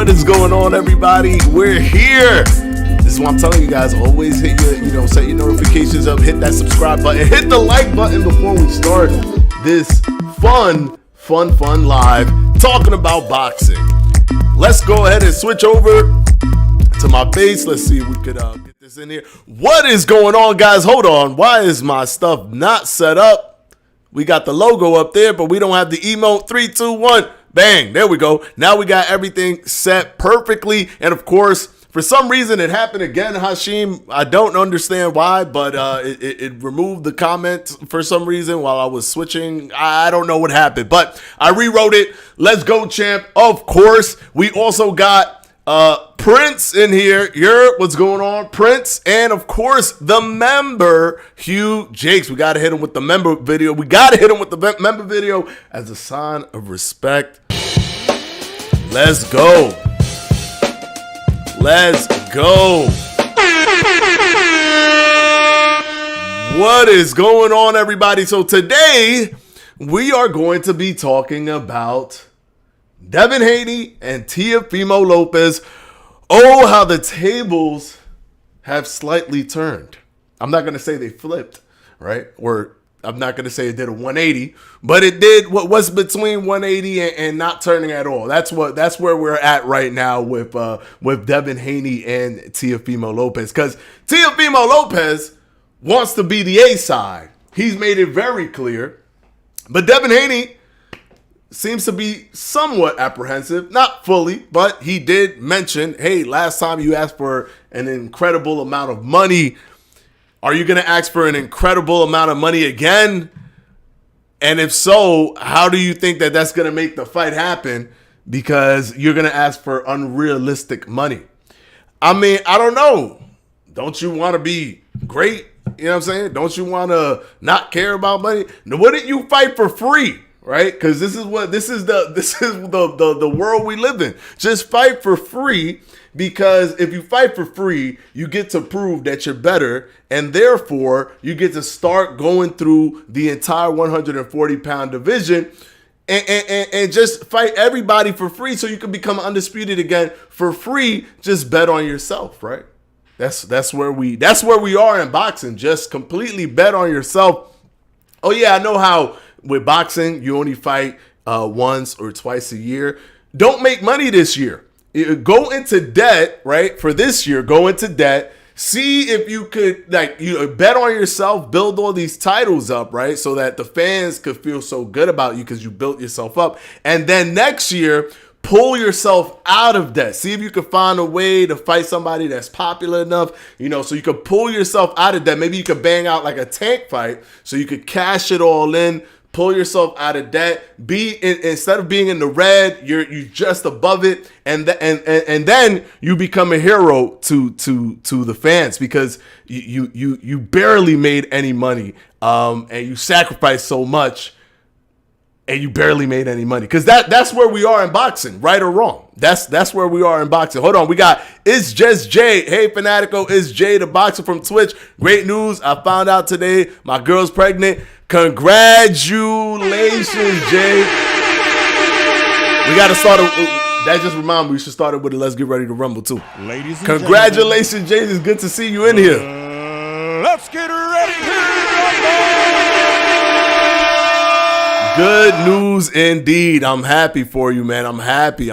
What is going on, everybody? We're here. This is what I'm telling you guys. Always hit your, set your notifications up, hit that subscribe button, hit the like button before we start this fun live talking about boxing. Let's go ahead and switch over to my base. Let's see if we could get this in here. What is going on, guys? Hold on. Why is my stuff not set up? We got the logo up there, but we don't have the emote. 3, 2, 1. Bang. There we go. Now we got everything set perfectly. And of course, for some reason, it happened again, Hashim. I don't understand why, but it removed the comment for some reason while I was switching. I don't know what happened, but I rewrote it. Let's go, champ. Of course, we also got Prince in here. What's going on, Prince? And of course, the member, Hugh Jakes. We got to hit him with the member video. Member video as a sign of respect. Let's go. Let's go. What is going on, everybody? So today, we are going to be talking about Devin Haney and Teofimo Lopez. Oh, how the tables have slightly turned. I'm not going to say they flipped, right? Or I'm not going to say it did a 180, but it did what was between 180 and not turning at all. That's where we're at right now with Devin Haney and Teofimo Lopez, because Teofimo Lopez wants to be the A side. He's made it very clear, but Devin Haney seems to be somewhat apprehensive, not fully, but he did mention, hey, last time you asked for an incredible amount of money. Are you going to ask for an incredible amount of money again? And if so, how do you think that that's going to make the fight happen? Because you're going to ask for unrealistic money. I mean, I don't know. Don't you want to be great? You know what I'm saying? Don't you want to not care about money? Wouldn't you fight for free? Right? Because this is the world we live in. Just fight for free, because if you fight for free, you get to prove that you're better, and therefore you get to start going through the entire 140-pound division and just fight everybody for free, so you can become undisputed again for free. Just bet on yourself, right? That's where we are in boxing. Just completely bet on yourself. Oh yeah, I know how. With boxing, you only fight once or twice a year. Don't make money this year. Go into debt, right? For this year, go into debt. See if you could, bet on yourself, build all these titles up, right? So that the fans could feel so good about you because you built yourself up. And then next year, pull yourself out of debt. See if you can find a way to fight somebody that's popular enough, so you could pull yourself out of debt. Maybe you could bang out like a tank fight so you could cash it all in. Pull yourself out of debt. Instead of being in the red, you're just above it, and then you become a hero to the fans, because you barely made any money, and you sacrificed so much and you barely made any money. Because that's where we are in boxing, right or wrong. That's where we are in boxing. Hold on, we got It's Just Jay. Hey, Fanatico, it's Jay, the boxer from Twitch. Great news. I found out today my girl's pregnant. Congratulations, Jay. We got to start that just reminded me we should start it with a Let's Get Ready to Rumble too. Ladies and congratulations, Jay. It's good to see you in here. Let's get ready to rumble. Good news indeed. I'm happy for you, man. I'm happy.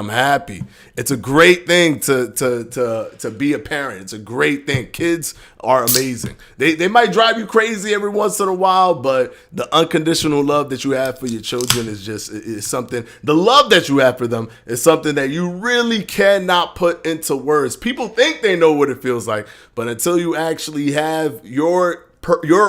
It's a great thing to be a parent. It's a great thing. Kids are amazing. They might drive you crazy every once in a while, but the unconditional love that you have for your children is something. The love that you have for them is something that you really cannot put into words. People think they know what it feels like, but until you actually have your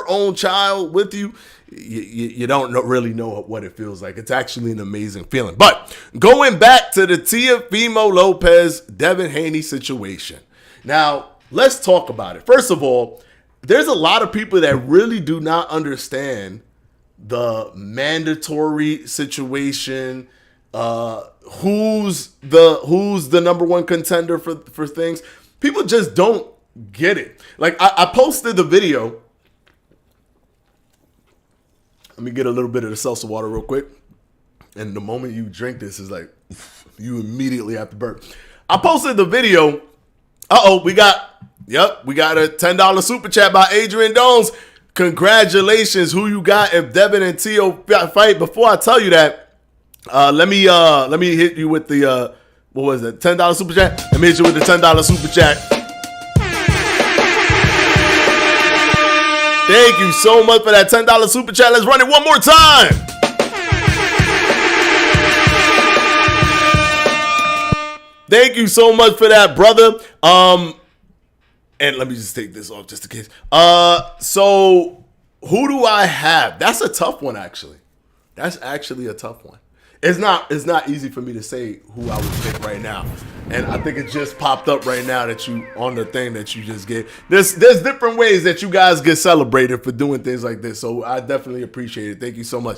own child with you, you don't really know what it feels like. It's actually an amazing feeling. But going back to the Teofimo Lopez, Devin Haney situation. Now, let's talk about it. First of all, there's a lot of people that really do not understand the mandatory situation. Who's the number one contender for things? People just don't get it. Like I posted the video. Let me get a little bit of the seltzer water real quick. And the moment you drink this is like, you immediately have to burp. I posted the video. We got a $10 super chat by Adrian Dones. Congratulations. Who you got if Devin and Teo fight? Before I tell you that, let me hit you with the, what was it? $10 super chat? Let me hit you with the $10 super chat. Thank you so much for that $10 super chat. Let's run it one more time. Thank you so much for that, brother. And let me just take this off just in case. So who do I have? That's a tough one, actually. That's actually a tough one. It's not easy for me to say who I would pick right now. And I think it just popped up right now that you on the thing that you just gave. There's different ways that you guys get celebrated for doing things like this. So I definitely appreciate it. Thank you so much.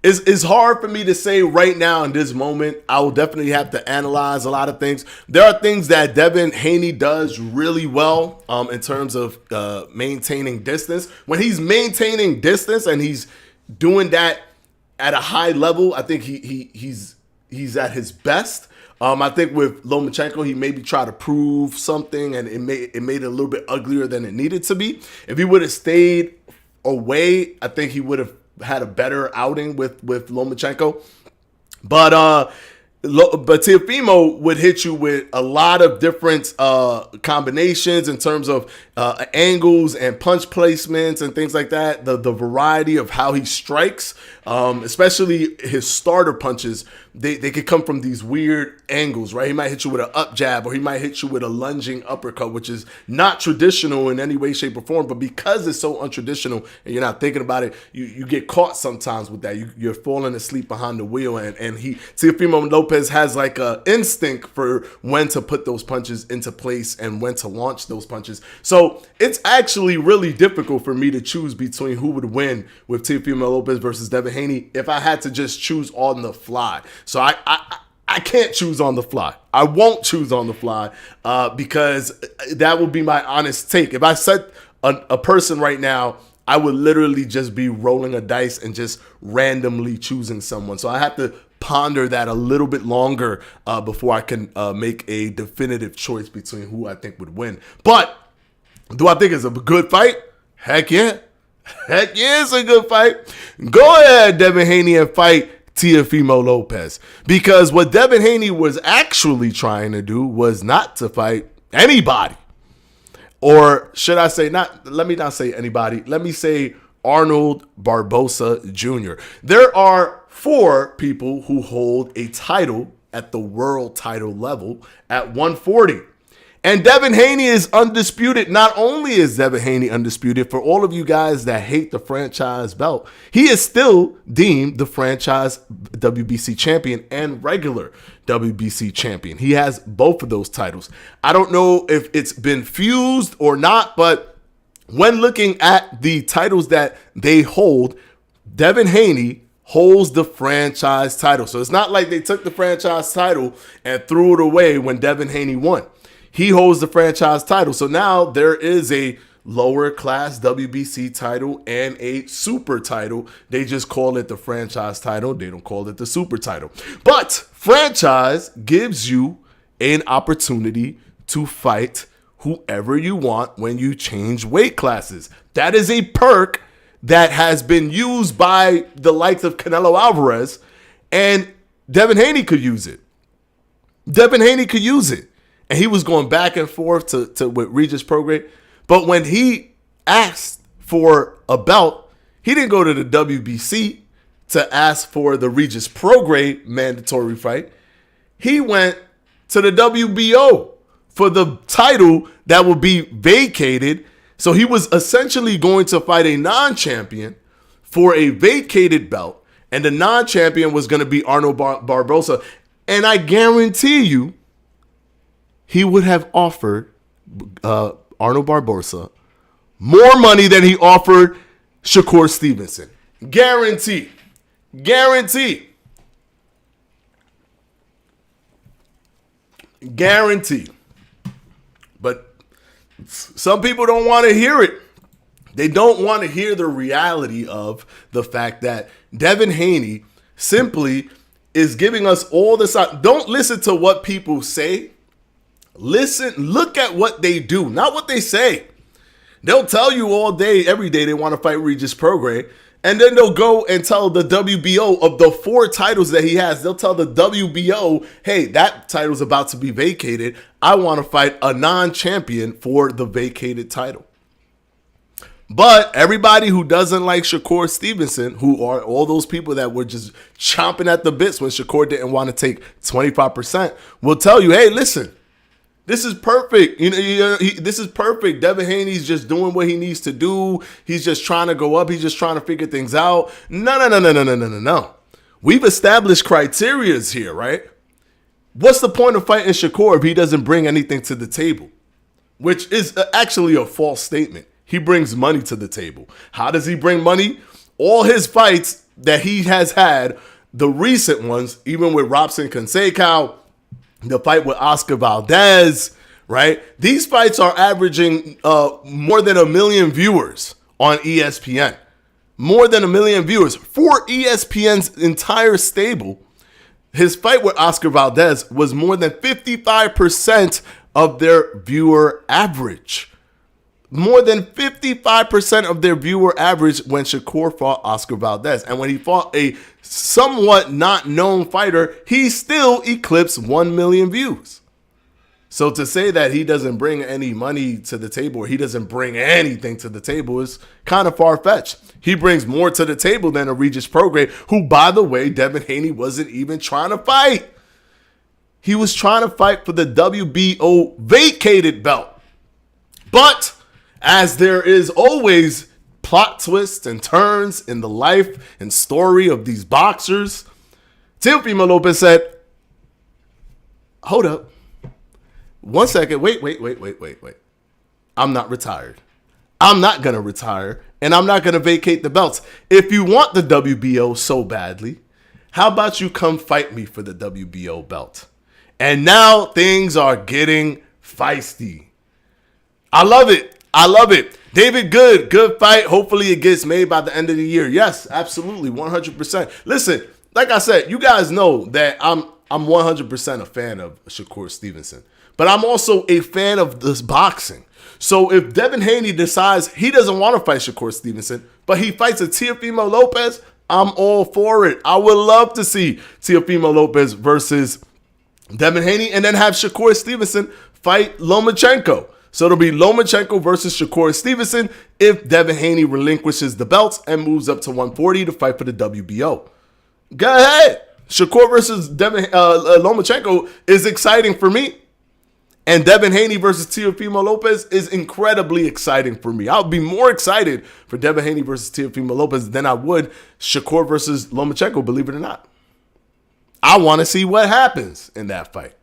It's hard for me to say right now in this moment. I will definitely have to analyze a lot of things. There are things that Devin Haney does really well in terms of maintaining distance. When he's maintaining distance and he's doing that at a high level, I think he's at his best. I think with Lomachenko, he maybe tried to prove something, and it made it a little bit uglier than it needed to be. If he would have stayed away, I think he would have had a better outing with Lomachenko. But Teofimo would hit you with a lot of different combinations in terms of angles and punch placements and things like that. The variety of how he strikes, especially his starter punches, they could come from these weird angles, right? He might hit you with an up jab, or he might hit you with a lunging uppercut, which is not traditional in any way, shape, or form. But because it's so untraditional and you're not thinking about it, you get caught sometimes with that. You're falling asleep behind the wheel, and Teofimo Lopez has like a instinct for when to put those punches into place and when to launch those punches. So it's actually really difficult for me to choose between who would win with Teofimo Lopez versus Devin Haney if I had to just choose on the fly. So I can't choose on the fly. I won't choose on the fly because that would be my honest take. If I set a person right now, I would literally just be rolling a dice and just randomly choosing someone. So I have to ponder that a little bit longer before I can make a definitive choice between who I think would win. But do I think it's a good fight? Heck yeah. Heck yeah, it's a good fight. Go ahead, Devin Haney, and fight Teofimo Lopez. Because what Devin Haney was actually trying to do was not to fight anybody. Or should I say let me not say anybody. Let me say Arnold Barboza Jr. There are 4 people who hold a title at the world title level at 140. And Devin Haney is undisputed. Not only is Devin Haney undisputed, for all of you guys that hate the franchise belt, he is still deemed the franchise WBC champion and regular WBC champion. He has both of those titles. I don't know if it's been fused or not, but when looking at the titles that they hold, Devin Haney holds the franchise title. So it's not like they took the franchise title and threw it away when Devin Haney won. He holds the franchise title. So now there is a lower class WBC title and a super title. They just call it the franchise title. They don't call it the super title. But franchise gives you an opportunity to fight whoever you want when you change weight classes. That is a perk that has been used by the likes of Canelo Alvarez, and Devin Haney could use it. Devin Haney could use it. And he was going back and forth to with Regis Prograis. But when he asked for a belt, he didn't go to the WBC to ask for the Regis Prograis mandatory fight. He went to the WBO for the title that would be vacated. So he was essentially going to fight a non-champion for a vacated belt, and the non-champion was going to be Arnold Barboza. And I guarantee you, he would have offered Arnold Barboza more money than he offered Shakur Stevenson. Guarantee. Guarantee. Guarantee. But some people don't want to hear it. They don't want to hear the reality of the fact that Devin Haney simply is giving us all this. Don't listen to what people say. Look at what they do, not what they say. They'll tell you all day, every day they want to fight Regis Prograis, and then they'll go and tell the WBO of the 4 titles that he has. They'll tell the WBO, hey, that title's about to be vacated. I want to fight a non-champion for the vacated title. But everybody who doesn't like Shakur Stevenson, who are all those people that were just chomping at the bits when Shakur didn't want to take 25%, will tell you, hey, listen, this is perfect. This is perfect. Devin Haney's just doing what he needs to do. He's just trying to go up. He's just trying to figure things out. No. We've established criterias here, right? What's the point of fighting Shakur if he doesn't bring anything to the table? Which is actually a false statement. He brings money to the table. How does he bring money? All his fights that he has had, the recent ones, even with Robson Conceição, the fight with Oscar Valdez, right? These fights are averaging more than 1 million viewers on ESPN. More than 1 million viewers. For ESPN's entire stable, his fight with Oscar Valdez was more than 55% of their viewer average. More than 55% of their viewer average when Shakur fought Oscar Valdez. And when he fought a somewhat not known fighter, he still eclipsed 1 million views. So to say that he doesn't bring any money to the table or he doesn't bring anything to the table is kind of far-fetched. He brings more to the table than a Regis Prograis, who, by the way, Devin Haney wasn't even trying to fight. He was trying to fight for the WBO vacated belt. But as there is always plot twists and turns in the life and story of these boxers, Teofimo Lopez said, hold up. 1 second. Wait. I'm not retired. I'm not going to retire, and I'm not going to vacate the belts. If you want the WBO so badly, how about you come fight me for the WBO belt? And now things are getting feisty. I love it. David, good fight. Hopefully it gets made by the end of the year. Yes, absolutely, 100%. Listen, like I said, you guys know that I'm 100% a fan of Shakur Stevenson, but I'm also a fan of this boxing. So if Devin Haney decides he doesn't want to fight Shakur Stevenson, but he fights a Teofimo Lopez, I'm all for it. I would love to see Teofimo Lopez versus Devin Haney and then have Shakur Stevenson fight Lomachenko. So it'll be Lomachenko versus Shakur Stevenson if Devin Haney relinquishes the belts and moves up to 140 to fight for the WBO. Go ahead. Shakur versus Lomachenko is exciting for me. And Devin Haney versus Teofimo Lopez is incredibly exciting for me. I'll be more excited for Devin Haney versus Teofimo Lopez than I would Shakur versus Lomachenko, believe it or not. I want to see what happens in that fight.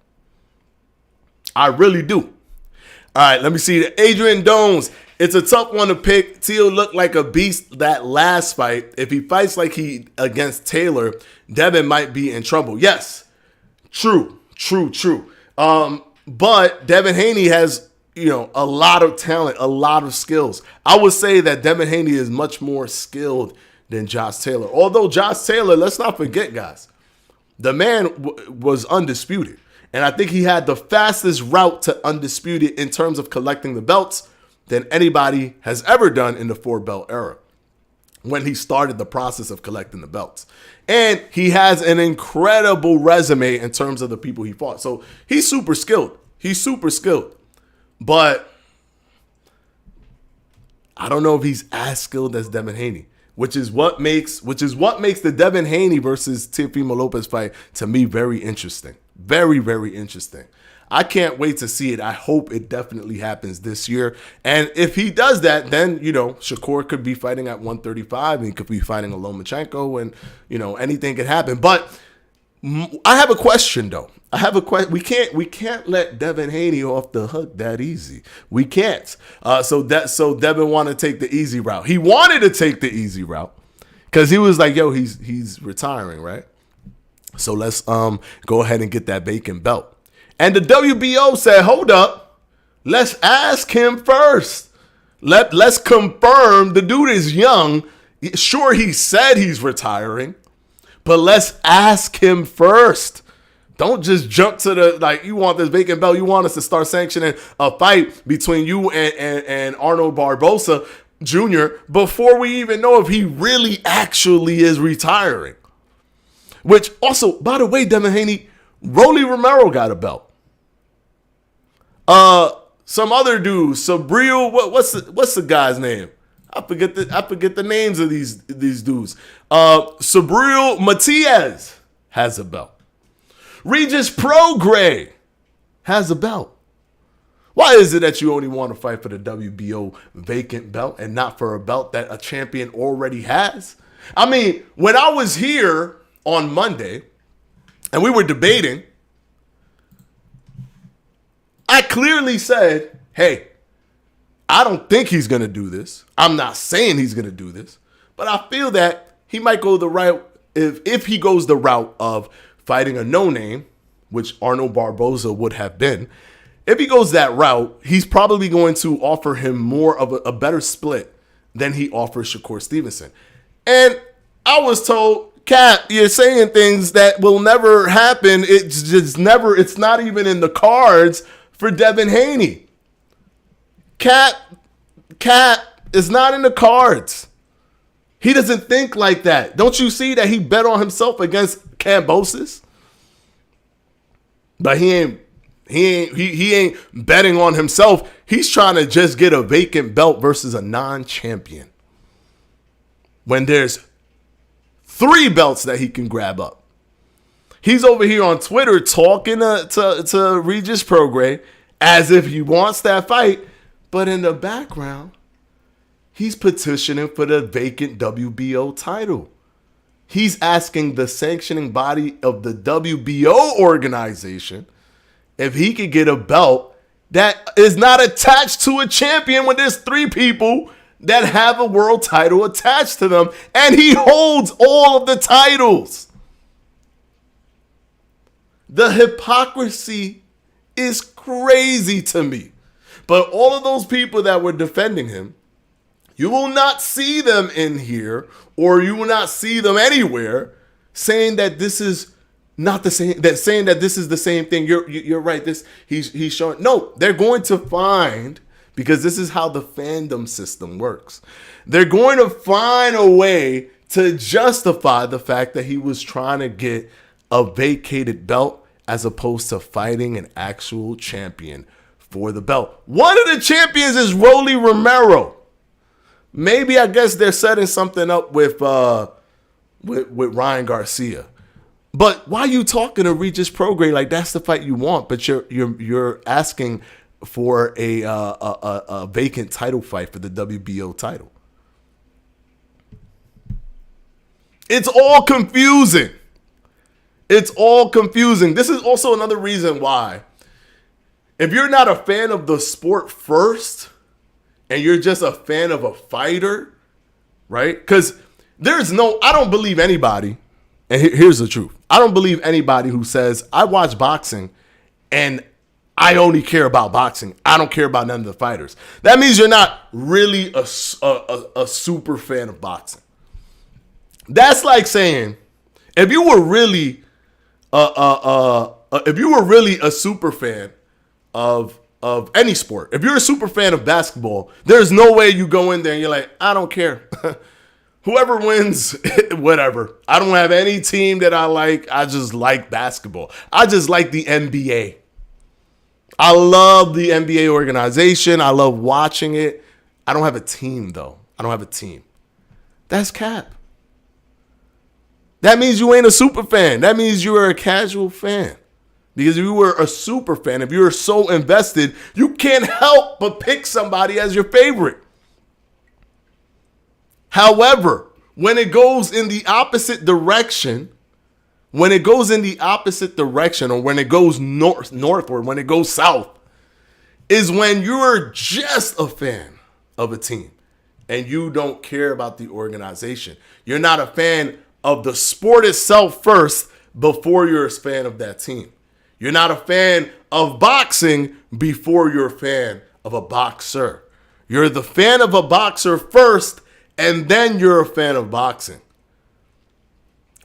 I really do. All right, let me see. Adrian Dones. It's a tough one to pick. Teo looked like a beast that last fight. If he fights like he against Taylor, Devin might be in trouble. Yes, true. But Devin Haney has, a lot of talent, a lot of skills. I would say that Devin Haney is much more skilled than Josh Taylor. Although Josh Taylor, let's not forget, guys, the man was undisputed. And I think he had the fastest route to undisputed in terms of collecting the belts than anybody has ever done in the 4-belt era when he started the process of collecting the belts. And he has an incredible resume in terms of the people he fought. So he's super skilled. But I don't know if he's as skilled as Devin Haney, which is what makes the Devin Haney versus Teofimo Lopez fight to me very interesting. Very, very interesting. I can't wait to see it. I hope it definitely happens this year. And if he does that, then, Shakur could be fighting at 135 and he could be fighting a Lomachenko and, anything could happen. But I have a question, though. We can't let Devin Haney off the hook that easy. We can't. So Devin wanted to take the easy route. He wanted to take the easy route because he was like, yo, he's retiring, right? So let's go ahead and get that vacant belt. And the WBO said, hold up, let's ask him first. Let's confirm the dude is young. Sure, he said he's retiring, but let's ask him first. Don't just jump to you want this vacant belt. You want us to start sanctioning a fight between you and Arnold Barboza Jr. before we even know if he really actually is retiring. Which also, by the way, Devin Haney, Rolly Romero got a belt. Some other dude, Sabril, what's the guy's name? I forget the names of these dudes. Sabril Matias has a belt. Regis Prograis has a belt. Why is it that you only want to fight for the WBO vacant belt and not for a belt that a champion already has? I mean, when I was here on Monday and we were debating, I clearly said, hey, I don't think he's going to do this. I'm not saying he's going to do this, but I feel that he might go the route, if he goes the route of fighting a no-name, which Arnold Barboza would have been. If he goes that route, he's probably going to offer him more of a better split than he offers Shakur Stevenson. And I was told, Cap, you're saying things that will never happen. It's not even in the cards for Devin Haney. Cap is not in the cards. He doesn't think like that. Don't you see that he bet on himself against Kambosos? But he ain't betting on himself. He's trying to just get a vacant belt versus a non-champion. When there's 3 belts that he can grab up. He's over here on Twitter talking to Regis Prograis as if he wants that fight. But in the background, he's petitioning for the vacant WBO title. He's asking the sanctioning body of the WBO organization if he could get a belt that is not attached to a champion when there's 3 people that have a world title attached to them, and he holds all of the titles. The hypocrisy is crazy to me. But all of those people that were defending him, you will not see them in here, or you will not see them anywhere saying that this is not the same, saying that this is the same thing. You're right. He's showing. No, they're going to find, because this is how the fandom system works. They're going to find a way to justify the fact that he was trying to get a vacated belt as opposed to fighting an actual champion for the belt. One of the champions is Rolly Romero. Maybe, I guess they're setting something up with Ryan Garcia. But why are you talking to Regis Prograis like that's the fight you want, but you're asking for a vacant title fight for the WBO title? It's all confusing. It's all confusing. This is also another reason why, if you're not a fan of the sport first, and you're just a fan of a fighter, right? Because I don't believe anybody, and here's the truth. I don't believe anybody who says, I watch boxing and I only care about boxing. I don't care about none of the fighters. That means you're not really a super fan of boxing. That's like saying, if you were really a super fan of any sport, if you're a super fan of basketball, there's no way you go in there and you're like, I don't care. Whoever wins, whatever. I don't have any team that I like. I just like basketball. I just like the NBA. I love the NBA organization. I love watching it. I don't have a team, though. I don't have a team. That's cap. That means you ain't a super fan. That means you are a casual fan. Because if you were a super fan, if you were so invested, you can't help but pick somebody as your favorite. However, when it goes in the opposite direction, or when it goes northward, when it goes south, is when you're just a fan of a team and you don't care about the organization. You're not a fan of the sport itself first before you're a fan of that team. You're not a fan of boxing before you're a fan of a boxer. You're the fan of a boxer first, and then you're a fan of boxing.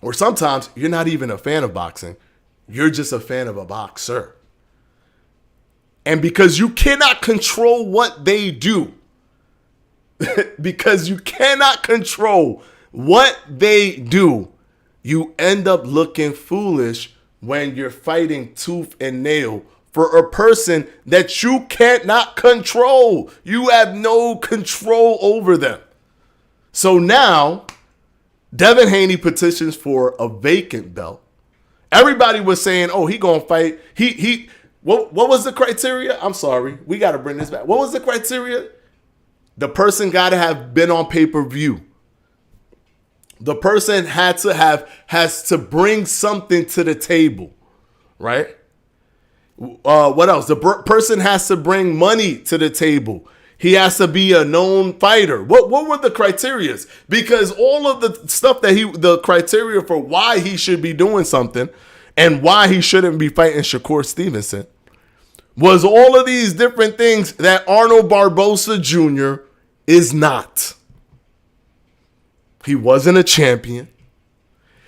Or sometimes you're not even a fan of boxing. You're just a fan of a boxer. And because you cannot control what they do, you end up looking foolish when you're fighting tooth and nail for a person that you cannot control. You have no control over them. So now, Devin Haney petitions for a vacant belt. Everybody was saying, oh, he gonna fight. What was the criteria? I'm sorry. We got to bring this back. What was the criteria? The person got to have been on pay-per-view. The person has to bring something to the table, right? What else? The person has to bring money to the table. He has to be a known fighter. What were the criterias? Because all of the stuff the criteria for why he should be doing something and why he shouldn't be fighting Shakur Stevenson was all of these different things that Arnold Barboza Jr. is not. He wasn't a champion.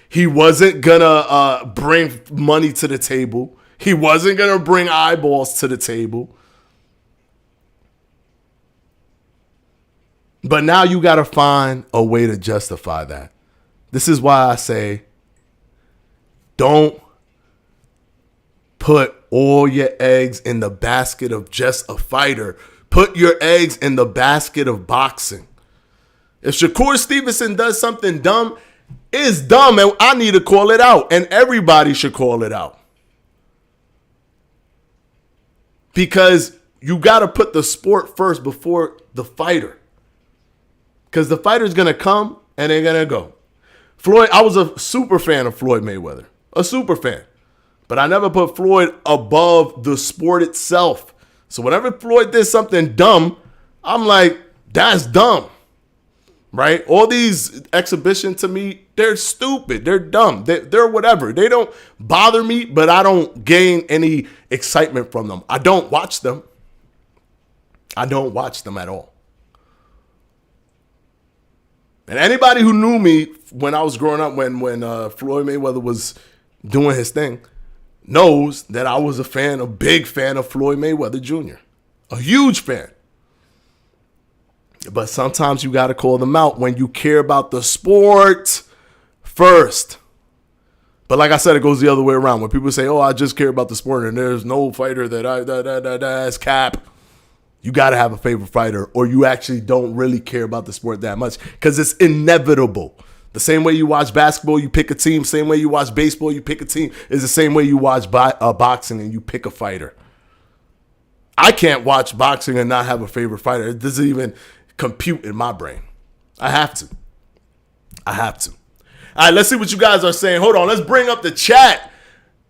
He wasn't gonna bring money to the table. He wasn't gonna bring eyeballs to the table. But now you got to find a way to justify that. This is why I say, don't put all your eggs in the basket of just a fighter. Put your eggs in the basket of boxing. If Shakur Stevenson does something dumb, it's dumb and I need to call it out. And everybody should call it out. Because you got to put the sport first before the fighter. Because the fighter's going to come and they're going to go. I was a super fan of Floyd Mayweather. A super fan. But I never put Floyd above the sport itself. So whenever Floyd did something dumb, I'm like, that's dumb. Right? All these exhibitions to me, they're stupid. They're dumb. They're whatever. They don't bother me, but I don't gain any excitement from them. I don't watch them. I don't watch them at all. And anybody who knew me when I was growing up, when Floyd Mayweather was doing his thing, knows that I was a big fan of Floyd Mayweather Jr. A huge fan. But sometimes you got to call them out when you care about the sport first. But like I said, it goes the other way around. When people say, oh, I just care about the sport and there's no fighter that's cap. You got to have a favorite fighter or you actually don't really care about the sport that much because it's inevitable. The same way you watch basketball, you pick a team. Same way you watch baseball, you pick a team. Is the same way you watch boxing and you pick a fighter. I can't watch boxing and not have a favorite fighter. It doesn't even compute in my brain. I have to. All right, let's see what you guys are saying. Hold on, let's bring up the chat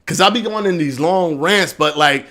because I'll be going in these long rants, but like...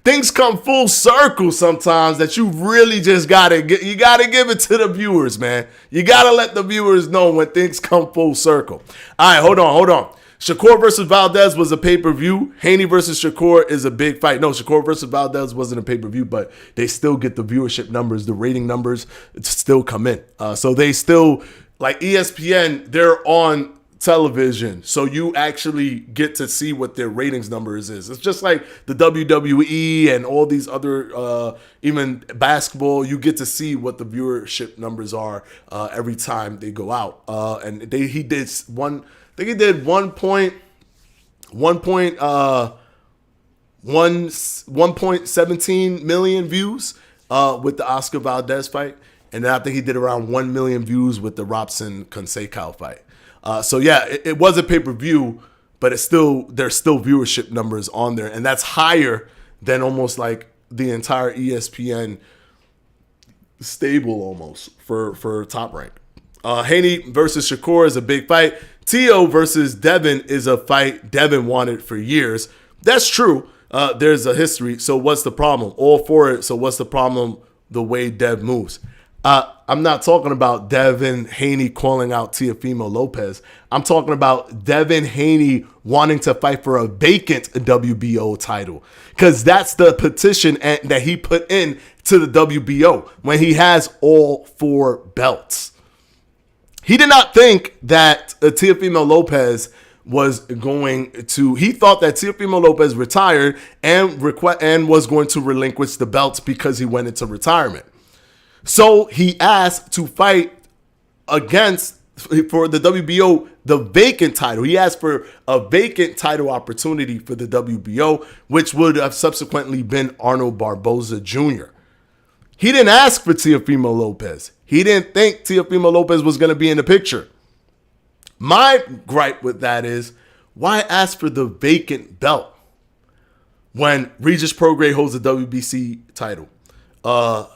things come full circle sometimes that you really just gotta give it to the viewers, man. You gotta let the viewers know when things come full circle. All right, hold on. Shakur versus Valdez was a pay-per-view. Haney versus Shakur is a big fight. No, Shakur versus Valdez wasn't a pay-per-view, but they still get the viewership numbers, the rating numbers still come in. So they still, like ESPN, they're on television, so you actually get to see what their ratings numbers is. It's just like the WWE and all these other, even basketball, you get to see what the viewership numbers are every time they go out. And he did 1.17 million views with the Oscar Valdez fight, and then I think he did around 1 million views with the Robson Consecal fight. So yeah, it was a pay-per-view, but there's still viewership numbers on there, and that's higher than almost like the entire ESPN stable almost for Top Rank. Haney versus Shakur is a big fight. Teo versus Devin is a fight Devin wanted for years. That's true. There's a history. So what's the problem? All for it. So what's the problem? The way Dev moves. I'm not talking about Devin Haney calling out Teofimo Lopez. I'm talking about Devin Haney wanting to fight for a vacant WBO title, because that's the petition that he put in to the WBO when he has all 4 belts. He did not think that Teofimo Lopez was going to. He thought that Teofimo Lopez retired and was going to relinquish the belts because he went into retirement. So he asked to fight for the WBO, the vacant title. He asked for a vacant title opportunity for the WBO, which would have subsequently been Arnold Barboza Jr. He didn't ask for Teofimo Lopez. He didn't think Teofimo Lopez was going to be in the picture. My gripe with that is, why ask for the vacant belt when Regis Prograis holds the WBC title? I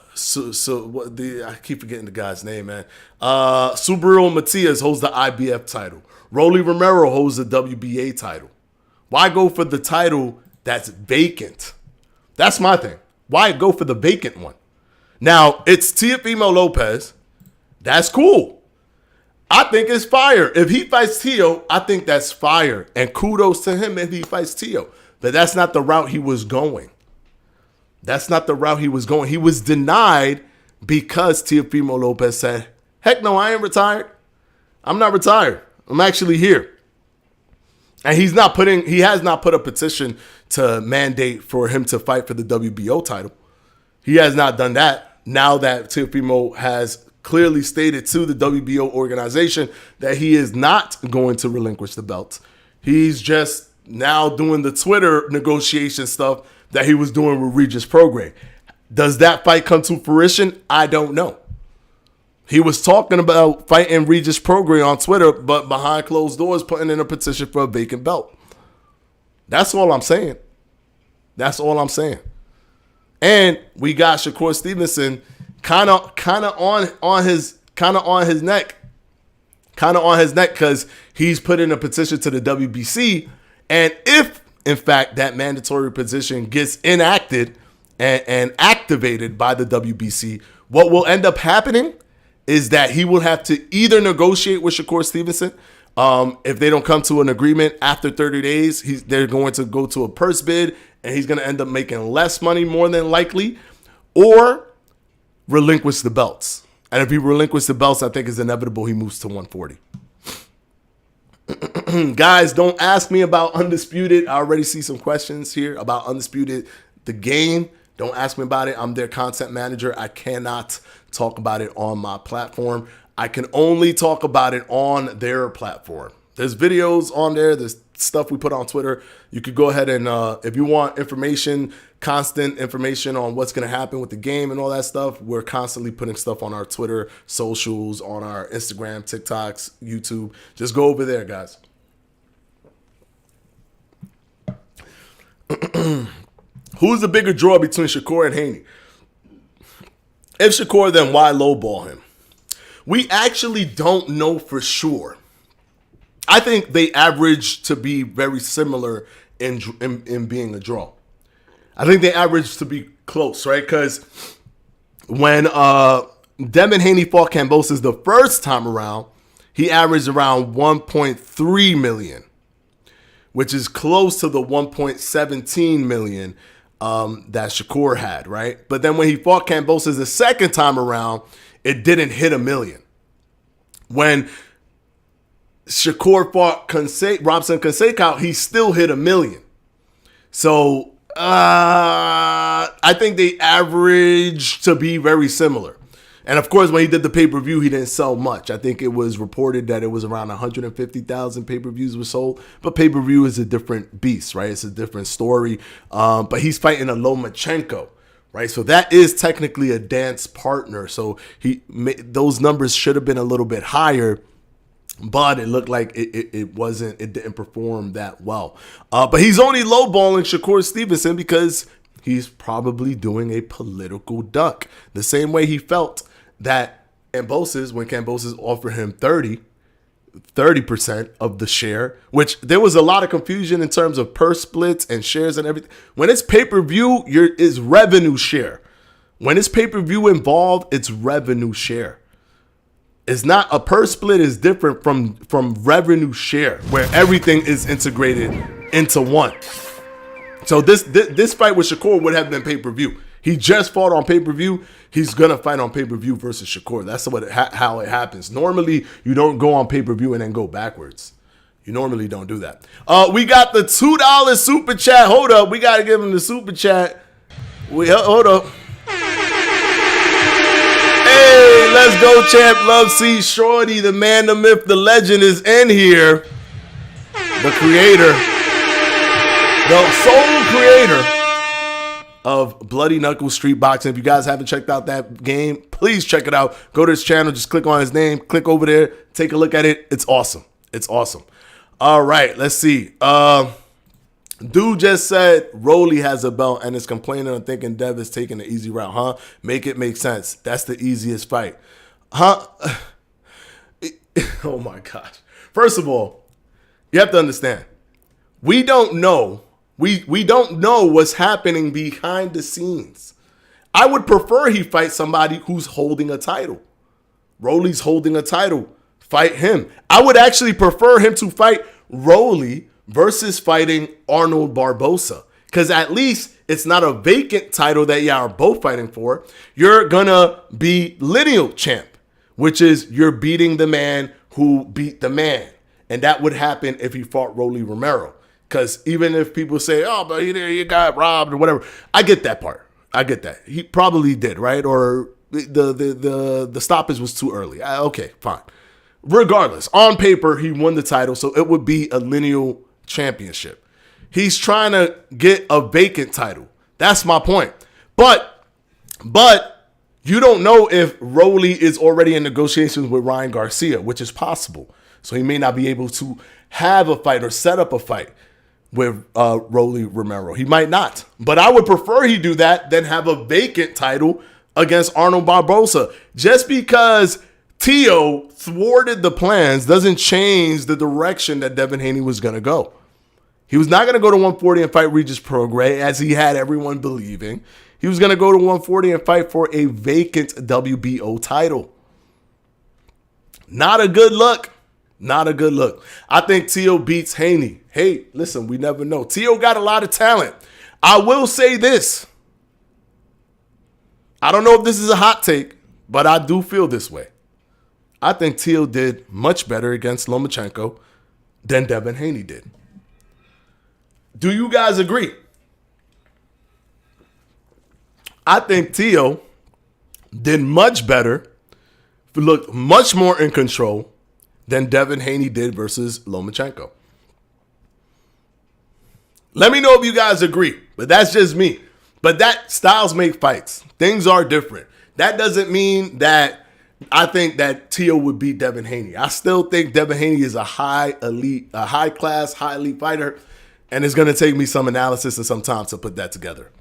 keep forgetting the guy's name, man. Subriel Matias holds the IBF title. Rolly Romero holds the WBA title. Why go for the title that's vacant? That's my thing. Why go for the vacant one? Now, it's Teofimo Lopez. That's cool. I think it's fire. If he fights Teo, I think that's fire. And kudos to him if he fights Teo. But that's not the route he was going. He was denied because Teofimo Lopez said, heck no, I ain't retired. I'm not retired. I'm actually here. And he has not put a petition to mandate for him to fight for the WBO title. He has not done that. Now that Teofimo has clearly stated to the WBO organization that he is not going to relinquish the belt. He's just now doing the Twitter negotiation stuff that he was doing with Regis Prograis. Does that fight come to fruition? I don't know. He was talking about fighting Regis Prograis on Twitter, but behind closed doors putting in a petition for a vacant belt. That's all I'm saying. And we got Shakur Stevenson kind of on his neck because he's put in a petition to the WBC, and if in fact that mandatory position gets enacted and activated by the WBC, what will end up happening is that he will have to either negotiate with Shakur Stevenson. If they don't come to an agreement after 30 days, they're going to go to a purse bid, and he's going to end up making less money more than likely, or relinquish the belts. And if he relinquishes the belts, I think it's inevitable he moves to 140. Guys, don't ask me about Undisputed. I already see some questions here about Undisputed, the game. Don't ask me about it. I'm their content manager. I cannot talk about it on my platform. I can only talk about it on their platform. There's videos on there. There's stuff we put on Twitter. You could go ahead and, if you want information, constant information on what's going to happen with the game and all that stuff, we're constantly putting stuff on our Twitter, socials, on our Instagram, TikToks, YouTube. Just go over there, guys. Who's the bigger draw between Shakur and Haney? If Shakur, then why lowball him? We actually don't know for sure. I think they average to be very similar in being a draw. I think they averaged to be close, right? Because when Devin Haney fought Kambosos the first time around, he averaged around 1.3 million, which is close to the 1.17 million that Shakur had, right? But then when he fought Kambosos the second time around, it didn't hit a million. When Shakur fought Robson Fonseca, he still hit a million. So I think they average to be very similar. And of course, when he did the pay-per-view, he didn't sell much. I think it was reported that it was around 150,000 pay-per-views were sold. But pay-per-view is a different beast, right? It's a different story. But he's fighting a Lomachenko, right? So that is technically a dance partner. So those numbers should have been a little bit higher. But it looked like it didn't perform that well. But he's only lowballing Shakur Stevenson because he's probably doing a political duck. The same way he felt that Kambosos, when Kambosos offered him 30% of the share, which there was a lot of confusion in terms of purse splits and shares and everything. When it's pay-per-view, it's revenue share. When it's pay-per-view involved, it's revenue share. It's not a purse split is different from revenue share, where everything is integrated into one. So this fight with Shakur would have been pay-per-view. He just fought on pay-per-view. He's going to fight on pay-per-view versus Shakur. That's how it happens. Normally, you don't go on pay-per-view and then go backwards. You normally don't do that. We got the $2 super chat. Hold up. We got to give him the super chat. Hold up. Hey, let's go, champ. Love C. Shorty, the man, the myth, the legend is in here. The creator. The sole creator of Bloody Knuckle Street Boxing. If you guys haven't checked out that game, please check it out. Go to his channel. Just click on his name. Click over there. Take a look at it. It's awesome. It's awesome. All right. Let's see. Dude just said Rolly has a belt and is complaining and thinking Dev is taking the easy route, huh? Make it make sense. That's the easiest fight. Huh? Oh, my gosh. First of all, you have to understand. We don't know. We don't know what's happening behind the scenes. I would prefer he fight somebody who's holding a title. Rolly's holding a title. Fight him. I would actually prefer him to fight Rolly versus fighting Arnold Barboza. Because at least it's not a vacant title that y'all are both fighting for. You're going to be lineal champ, which is you're beating the man who beat the man. And that would happen if he fought Rolly Romero. Because even if people say, oh, but you got robbed or whatever, I get that part. I get that. He probably did, right? Or the stoppage was too early. Okay, fine. Regardless, on paper, he won the title, so it would be a lineal championship. He's trying to get a vacant title. That's my point. But you don't know if Rolly is already in negotiations with Ryan Garcia, which is possible. So he may not be able to have a fight or set up a fight with Rolly Romero. He might not. But I would prefer he do that than have a vacant title against Arnold Barboza. Just because Teo thwarted the plans doesn't change the direction that Devin Haney was going to go. He was not going to go to 140 and fight Regis Prograis, as he had everyone believing. He was going to go to 140 and fight for a vacant WBO title. Not a good look. Not a good look. I think Teo beats Haney. Hey, listen, we never know. Teo got a lot of talent. I will say this. I don't know if this is a hot take, but I do feel this way. I think Teo did much better against Lomachenko than Devin Haney did. Do you guys agree? I think Teo did much better, looked much more in control than Devin Haney did versus Lomachenko. Let me know if you guys agree, but that's just me. But that styles make fights. Things are different. That doesn't mean that I think that Teo would beat Devin Haney. I still think Devin Haney is a high class, high elite fighter, and it's going to take me some analysis and some time to put that together.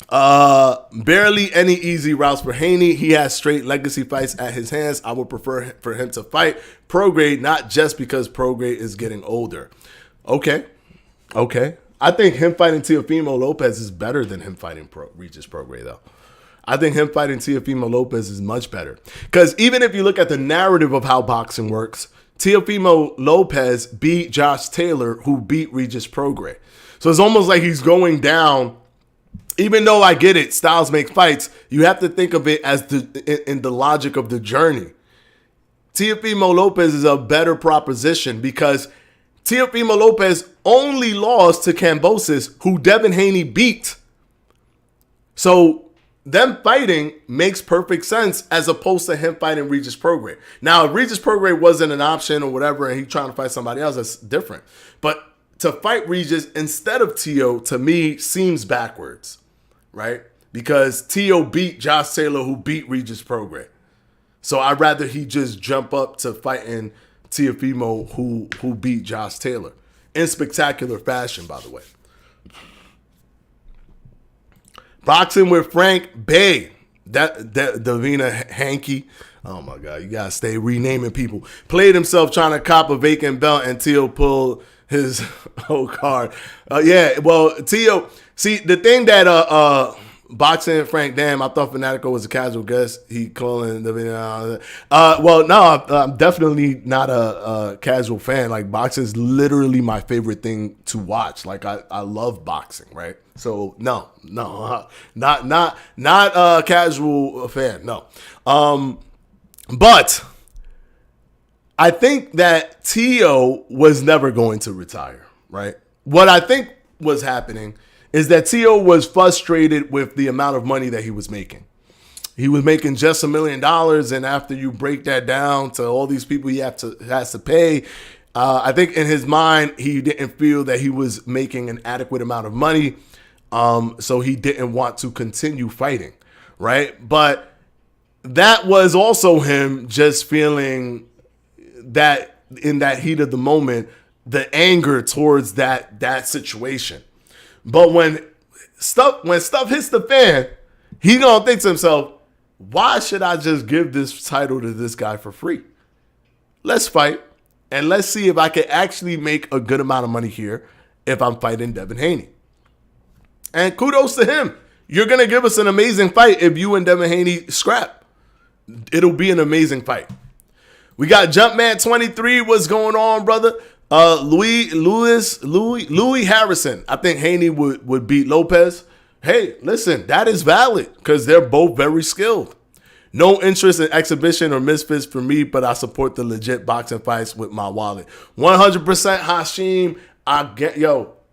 Barely any easy routes for Haney. He has straight legacy fights at his hands. I would prefer for him to fight Prograis, not just because Prograis is getting older. Okay. I think him fighting Teofimo Lopez is better than him fighting Regis Prograis, though. I think him fighting Teofimo Lopez is much better. Because even if you look at the narrative of how boxing works, Teofimo Lopez beat Josh Taylor, who beat Regis Prograis. So it's almost like he's going down. Even though I get it, styles make fights, you have to think of it as in the logic of the journey. Teofimo Lopez is a better proposition because Teofimo Lopez only lost to Kambosos, who Devin Haney beat. So them fighting makes perfect sense as opposed to him fighting Regis Prograis. Now, if Regis Prograis wasn't an option or whatever and he's trying to fight somebody else, that's different. But to fight Regis instead of Teo, to me, seems backwards, right? Because Teo beat Josh Taylor, who beat Regis Prograis. So I'd rather he just jump up to fighting Teofimo, who beat Josh Taylor in spectacular fashion, by the way. Boxing with Frank Bay. Devin Haney. Oh my God, you gotta stay renaming people. Played himself trying to cop a vacant belt and Teo pulled his whole card. Yeah, well, Teo, see, the thing that Boxing Frank, damn, I thought Fanatico was a casual guest. He calling the video. Well, no, I'm definitely not a casual fan. Like, boxing is literally my favorite thing to watch. Like, I love boxing, right? So no, not a casual fan. No, but I think that Teo was never going to retire, right? What I think was happening is that Teo was frustrated with the amount of money that he was making. He was making just $1 million, and after you break that down to all these people he has to pay, I think in his mind he didn't feel that he was making an adequate amount of money, so he didn't want to continue fighting, right? But that was also him just feeling that in that heat of the moment, the anger towards that situation. But when stuff hits the fan, he gonna think to himself, why should I just give this title to this guy for free? Let's fight, and let's see if I can actually make a good amount of money here if I'm fighting Devin Haney. And kudos to him. You're gonna give us an amazing fight if you and Devin Haney scrap. It'll be an amazing fight. We got Jumpman 23. What's going on, brother? Louis Harrison. I think Haney would beat Lopez. Hey, listen, that is valid because they're both very skilled. No interest in exhibition or misfits for me, but I support the legit boxing fights with my wallet. 100% Hashim.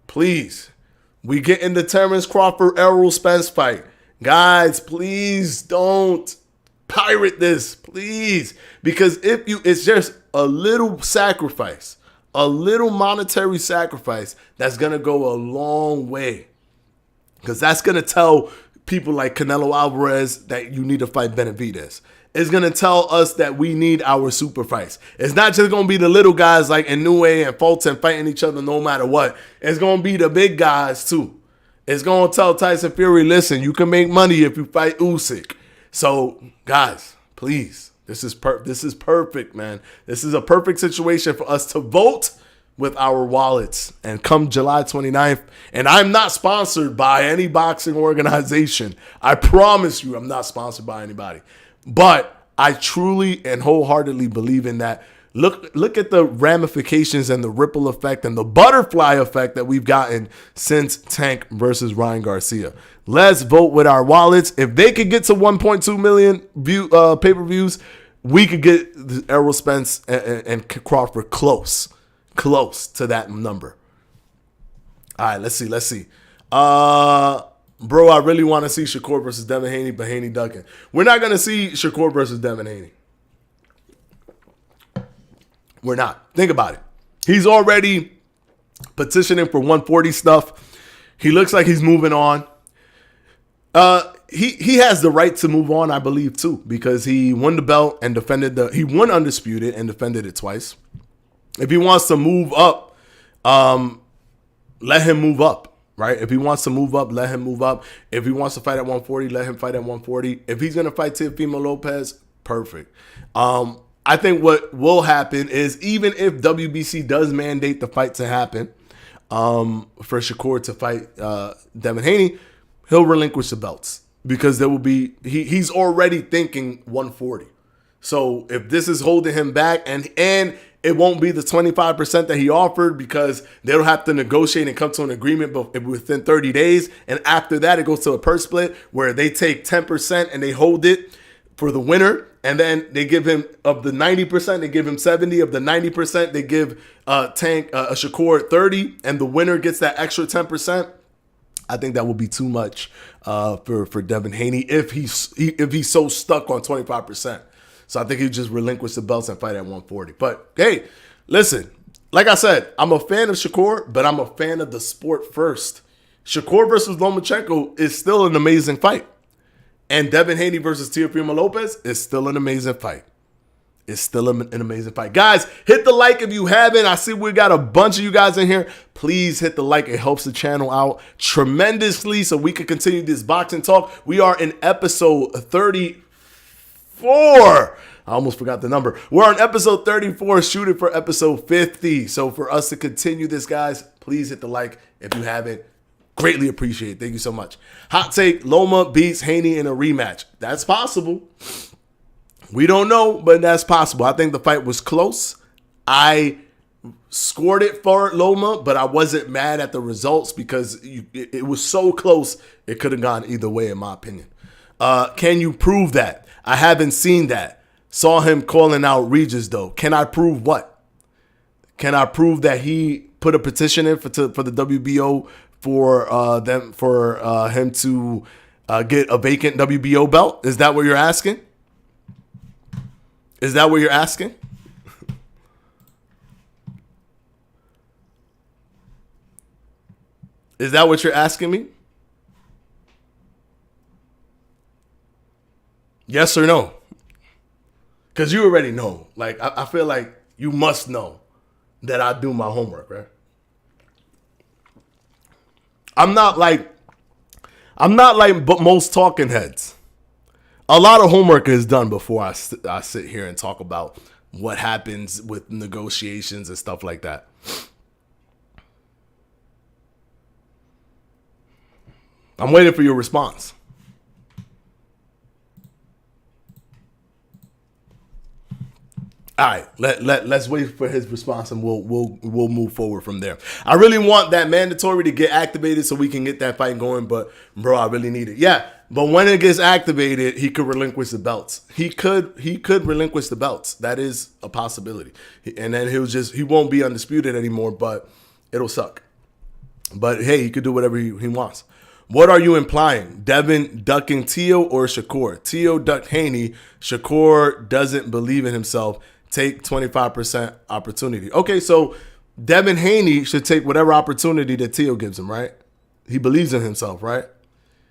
Please. We get in the Terrence Crawford Errol Spence fight. Guys, please don't pirate this, please. Because it's just a little sacrifice. A little monetary sacrifice that's going to go a long way. Because that's going to tell people like Canelo Alvarez that you need to fight Benavidez. It's going to tell us that we need our super fights. It's not just going to be the little guys like Inoue and Fulton fighting each other no matter what. It's going to be the big guys too. It's going to tell Tyson Fury, listen, you can make money if you fight Usyk. So, guys, please. This is perfect, man. This is a perfect situation for us to vote with our wallets. And come July 29th, and I'm not sponsored by any boxing organization. I promise you I'm not sponsored by anybody. But I truly and wholeheartedly believe in that. Look at the ramifications and the ripple effect and the butterfly effect that we've gotten since Tank versus Ryan Garcia. Let's vote with our wallets. If they could get to 1.2 million pay-per-views, we could get Errol Spence and Crawford close to that number. All right, let's see. Bro, I really want to see Shakur versus Devin Haney, but Haney ducking. We're not going to see Shakur versus Devin Haney. We're not. Think about it. He's already petitioning for 140 stuff. He looks like he's moving on. He has the right to move on, I believe, too, because he won the belt and he won undisputed and defended it twice. If he wants to move up, let him move up, right? If he wants to move up, let him move up. If he wants to fight at 140, let him fight at 140. If he's going to fight Teofimo Lopez, perfect. I think what will happen is even if WBC does mandate the fight to happen, for Shakur to fight Devin Haney, he'll relinquish the belts because there will be he's already thinking 140. So if this is holding him back, and it won't be the 25% that he offered because they'll have to negotiate and come to an agreement within 30 days. And after that, it goes to a purse split where they take 10% and they hold it for the winner. And then they give him, of the 90%, they give him 70. Of the 90%, they give Shakur 30. And the winner gets that extra 10%. I think that will be too much for Devin Haney if he's so stuck on 25%. So I think he just relinquish the belts and fight at 140. But hey, listen, like I said, I'm a fan of Shakur, but I'm a fan of the sport first. Shakur versus Lomachenko is still an amazing fight. And Devin Haney versus Teofimo Lopez is still an amazing fight. It's still an amazing fight. Guys, hit the like if you haven't. I see we got a bunch of you guys in here. Please hit the like. It helps the channel out tremendously so we can continue this boxing talk. We are in episode 34. I almost forgot the number. We're on episode 34, shooting for episode 50. So for us to continue this, guys, please hit the like if you haven't. Greatly appreciate it. Thank you so much. Hot take, Loma beats Haney in a rematch. That's possible. We don't know, but that's possible. I think the fight was close. I scored it for Loma, but I wasn't mad at the results because it was so close. It could have gone either way, in my opinion. Can you prove that? I haven't seen that. Saw him calling out Regis, though. Can I prove what? Can I prove that he put a petition in for the WBO for him to get a vacant WBO belt? Is that what you're asking? Is that what you're asking? Is that what you're asking me? Yes or no? Because you already know. Like, I feel like you must know that I do my homework, right? I'm not like but most talking heads. A lot of homework is done before I sit here and talk about what happens with negotiations and stuff like that. I'm waiting for your response. All right, let's wait for his response and we'll move forward from there. I really want that mandatory to get activated so we can get that fight going, but bro, I really need it. Yeah, but when it gets activated, he could relinquish the belts. He could relinquish the belts. That is a possibility. And then he won't be undisputed anymore, but it'll suck. But hey, he could do whatever he wants. What are you implying? Devin ducking Teo or Shakur? Teo ducked Haney. Shakur doesn't believe in himself. Take 25% opportunity. Okay, so Devin Haney should take whatever opportunity that Teo gives him, right? He believes in himself, right?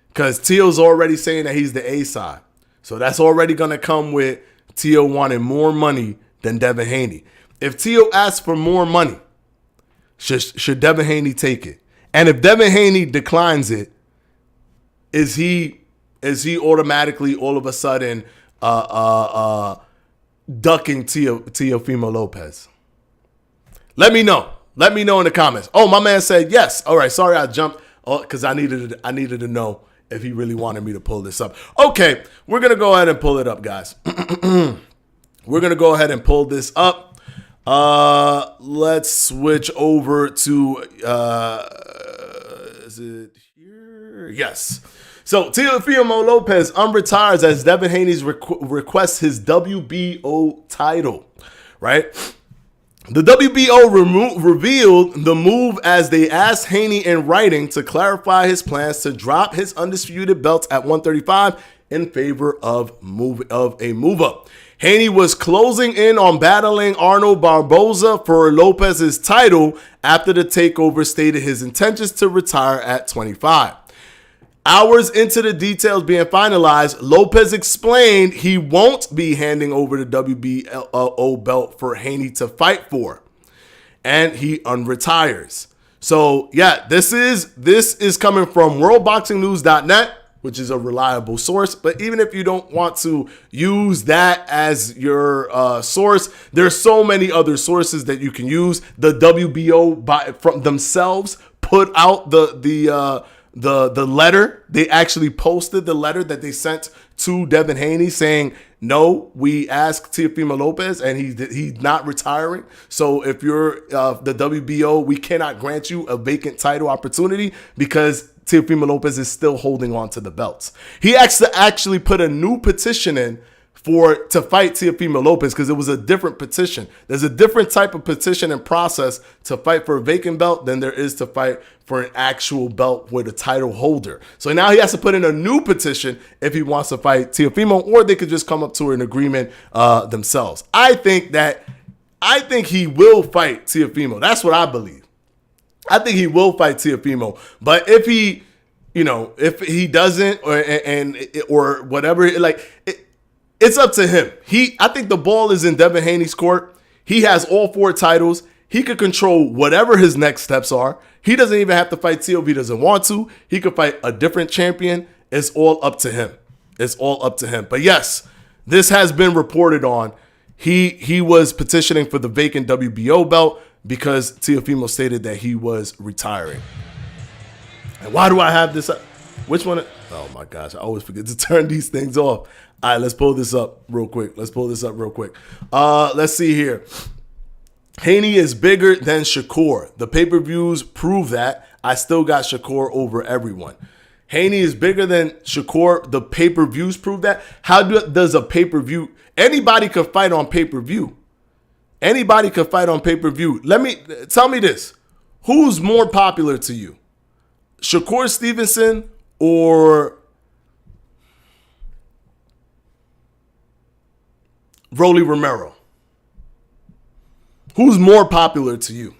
Because Teo's already saying that he's the A side. So that's already going to come with Teo wanting more money than Devin Haney. If Teo asks for more money, should Devin Haney take it? And if Devin Haney declines it, is he automatically all of a sudden ducking Teofimo Lopez? Let me know. Let me know in the comments. Oh, my man said yes. All right, sorry I jumped because I needed to know if he really wanted me to pull this up. Okay, we're gonna go ahead and pull it up, guys. We're gonna go ahead and pull this up. Let's switch over to is it here? Yes. So Teofimo Lopez unretires as Devin Haney requests his WBO title, right? The WBO revealed the move as they asked Haney in writing to clarify his plans to drop his undisputed belts at 135 in favor of a move-up. Haney was closing in on battling Arnold Barboza for Lopez's title after the takeover stated his intentions to retire at 25. Hours into the details being finalized, Lopez explained he won't be handing over the WBO belt for Haney to fight for, and he unretires. So yeah, this is coming from worldboxingnews.net, which is a reliable source. But even if you don't want to use that as your source, there's so many other sources that you can use. The WBO from themselves put out the letter. They actually posted the letter that they sent to Devin Haney saying, no, we asked Teofimo Lopez and he's not retiring. So if you're the WBO, we cannot grant you a vacant title opportunity because Teofimo Lopez is still holding on to the belts. He actually put a new petition in to fight Teofimo Lopez because it was a different petition. There's a different type of petition and process to fight for a vacant belt than there is to fight for an actual belt with a title holder. So now he has to put in a new petition if he wants to fight Teofimo, or they could just come up to an agreement themselves. I think he will fight Teofimo. That's what I believe. I think he will fight Teofimo. But if he doesn't or whatever, it's up to him. I think the ball is in Devin Haney's court. He has all 4 titles. He could control whatever his next steps are. He doesn't even have to fight Teo if he doesn't want to. He could fight a different champion. It's all up to him. It's all up to him. But yes, this has been reported on. He was petitioning for the vacant WBO belt because Teofimo stated that he was retiring. And why do I have this up? Which one? Oh my gosh, I always forget to turn these things off. All right, let's pull this up real quick. Let's see here. Haney is bigger than Shakur. The pay-per-views prove that. I still got Shakur over everyone. Haney is bigger than Shakur. The pay-per-views prove that. How does a pay-per-view? Anybody could fight on pay-per-view. Anybody could fight on pay-per-view. Tell me this. Who's more popular to you? Shakur Stevenson or Rolly Romero? Who's more popular to you?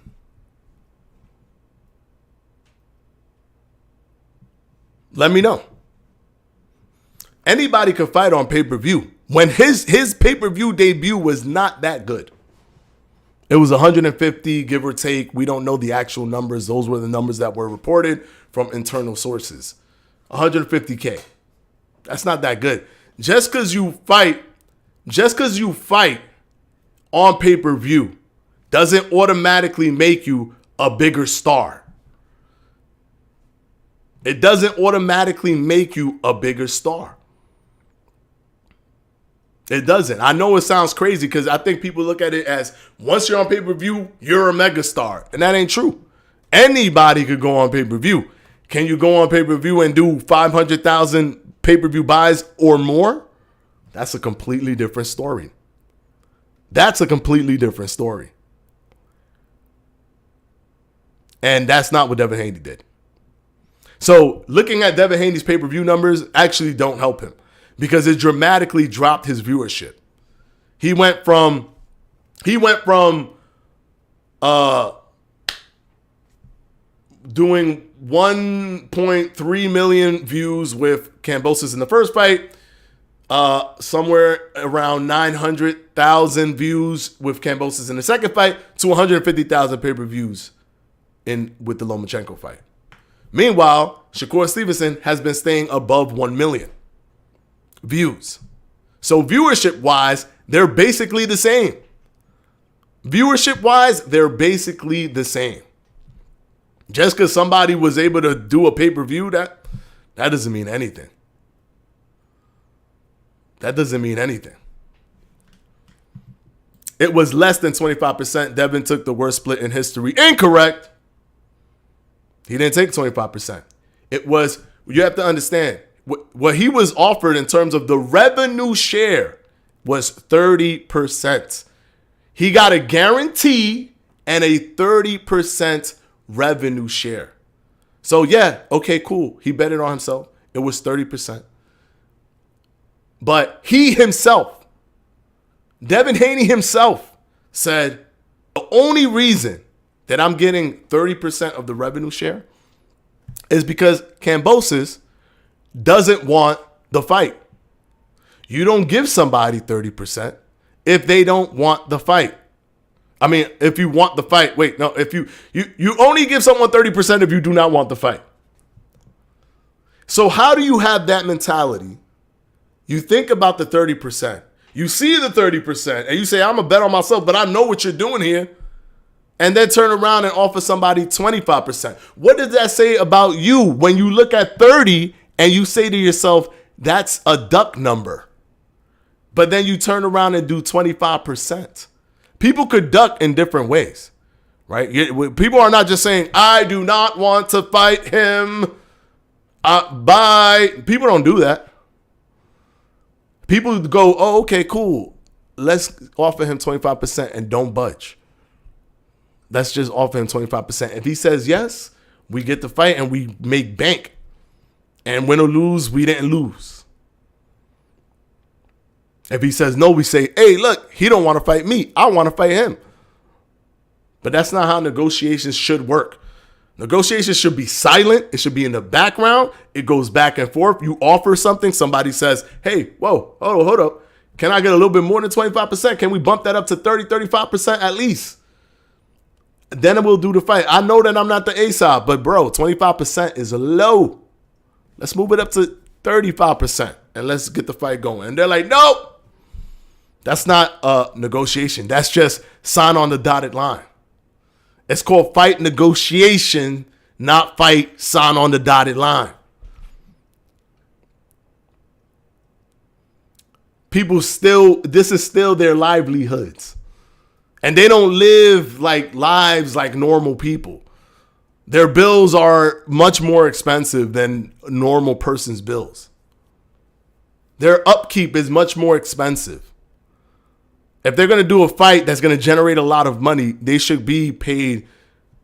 Let me know. Anybody could fight on pay-per-view. When his pay-per-view debut was not that good. It was 150, give or take. We don't know the actual numbers. Those were the numbers that were reported from internal sources. 150K. That's not that good. Just because you fight on pay-per-view doesn't automatically make you a bigger star. It doesn't automatically make you a bigger star. It doesn't. I know it sounds crazy because I think people look at it as once you're on pay-per-view, you're a megastar. And that ain't true. Anybody could go on pay-per-view. Can you go on pay-per-view and do 500,000 pay-per-view buys or more? That's a completely different story. And that's not what Devin Haney did. So looking at Devin Haney's pay-per-view numbers actually don't help him because it dramatically dropped his viewership. He went from doing 1.3 million views with Kambosos in the first fight, somewhere around 900,000 views with Kambosos in the second fight, to 150,000 pay-per-views with the Lomachenko fight. Meanwhile, Shakur Stevenson has been staying above 1 million views. So viewership-wise, they're basically the same. Just because somebody was able to do a pay-per-view, that doesn't mean anything. It was less than 25%. Devin took the worst split in history. Incorrect. He didn't take 25%. You have to understand, what he was offered in terms of the revenue share was 30%. He got a guarantee and a 30% revenue share. So yeah, okay, cool. He bet it on himself. It was 30%. But he himself, Devin Haney himself, said the only reason that I'm getting 30% of the revenue share is because Kambosos doesn't want the fight. You don't give somebody 30% if they don't want the fight. I mean, if you want the fight, if you only give someone 30% if you do not want the fight. So how do you have that mentality? You think about the 30%. You see the 30% and you say, I'm going to bet on myself, but I know what you're doing here. And then turn around and offer somebody 25%. What does that say about you when you look at 30 and you say to yourself, that's a duck number? But then you turn around and do 25%. People could duck in different ways, right? People are not just saying, I do not want to fight him. Bye. People don't do that. People go, oh, okay, cool. Let's offer him 25% and don't budge. Let's just offer him 25%. If he says yes, we get the fight and we make bank. And win or lose, we didn't lose. If he says no, we say, hey, look, he don't want to fight me. I want to fight him. But that's not how negotiations should work. Negotiations should be silent. It should be in the background. It goes back and forth. You offer something. Somebody says, hey, whoa, hold up. Can I get a little bit more than 25%? Can we bump that up to 30, 35% at least? Then we'll do the fight. I know that I'm not the A side, but bro, 25% is low. Let's move it up to 35% and let's get the fight going. And they're like, nope. That's not a negotiation. That's just sign on the dotted line. It's called fight negotiation, not fight sign on the dotted line. This is still their livelihoods. And they don't live like lives like normal people. Their bills are much more expensive than a normal person's bills. Their upkeep is much more expensive. If they're going to do a fight that's going to generate a lot of money, they should be paid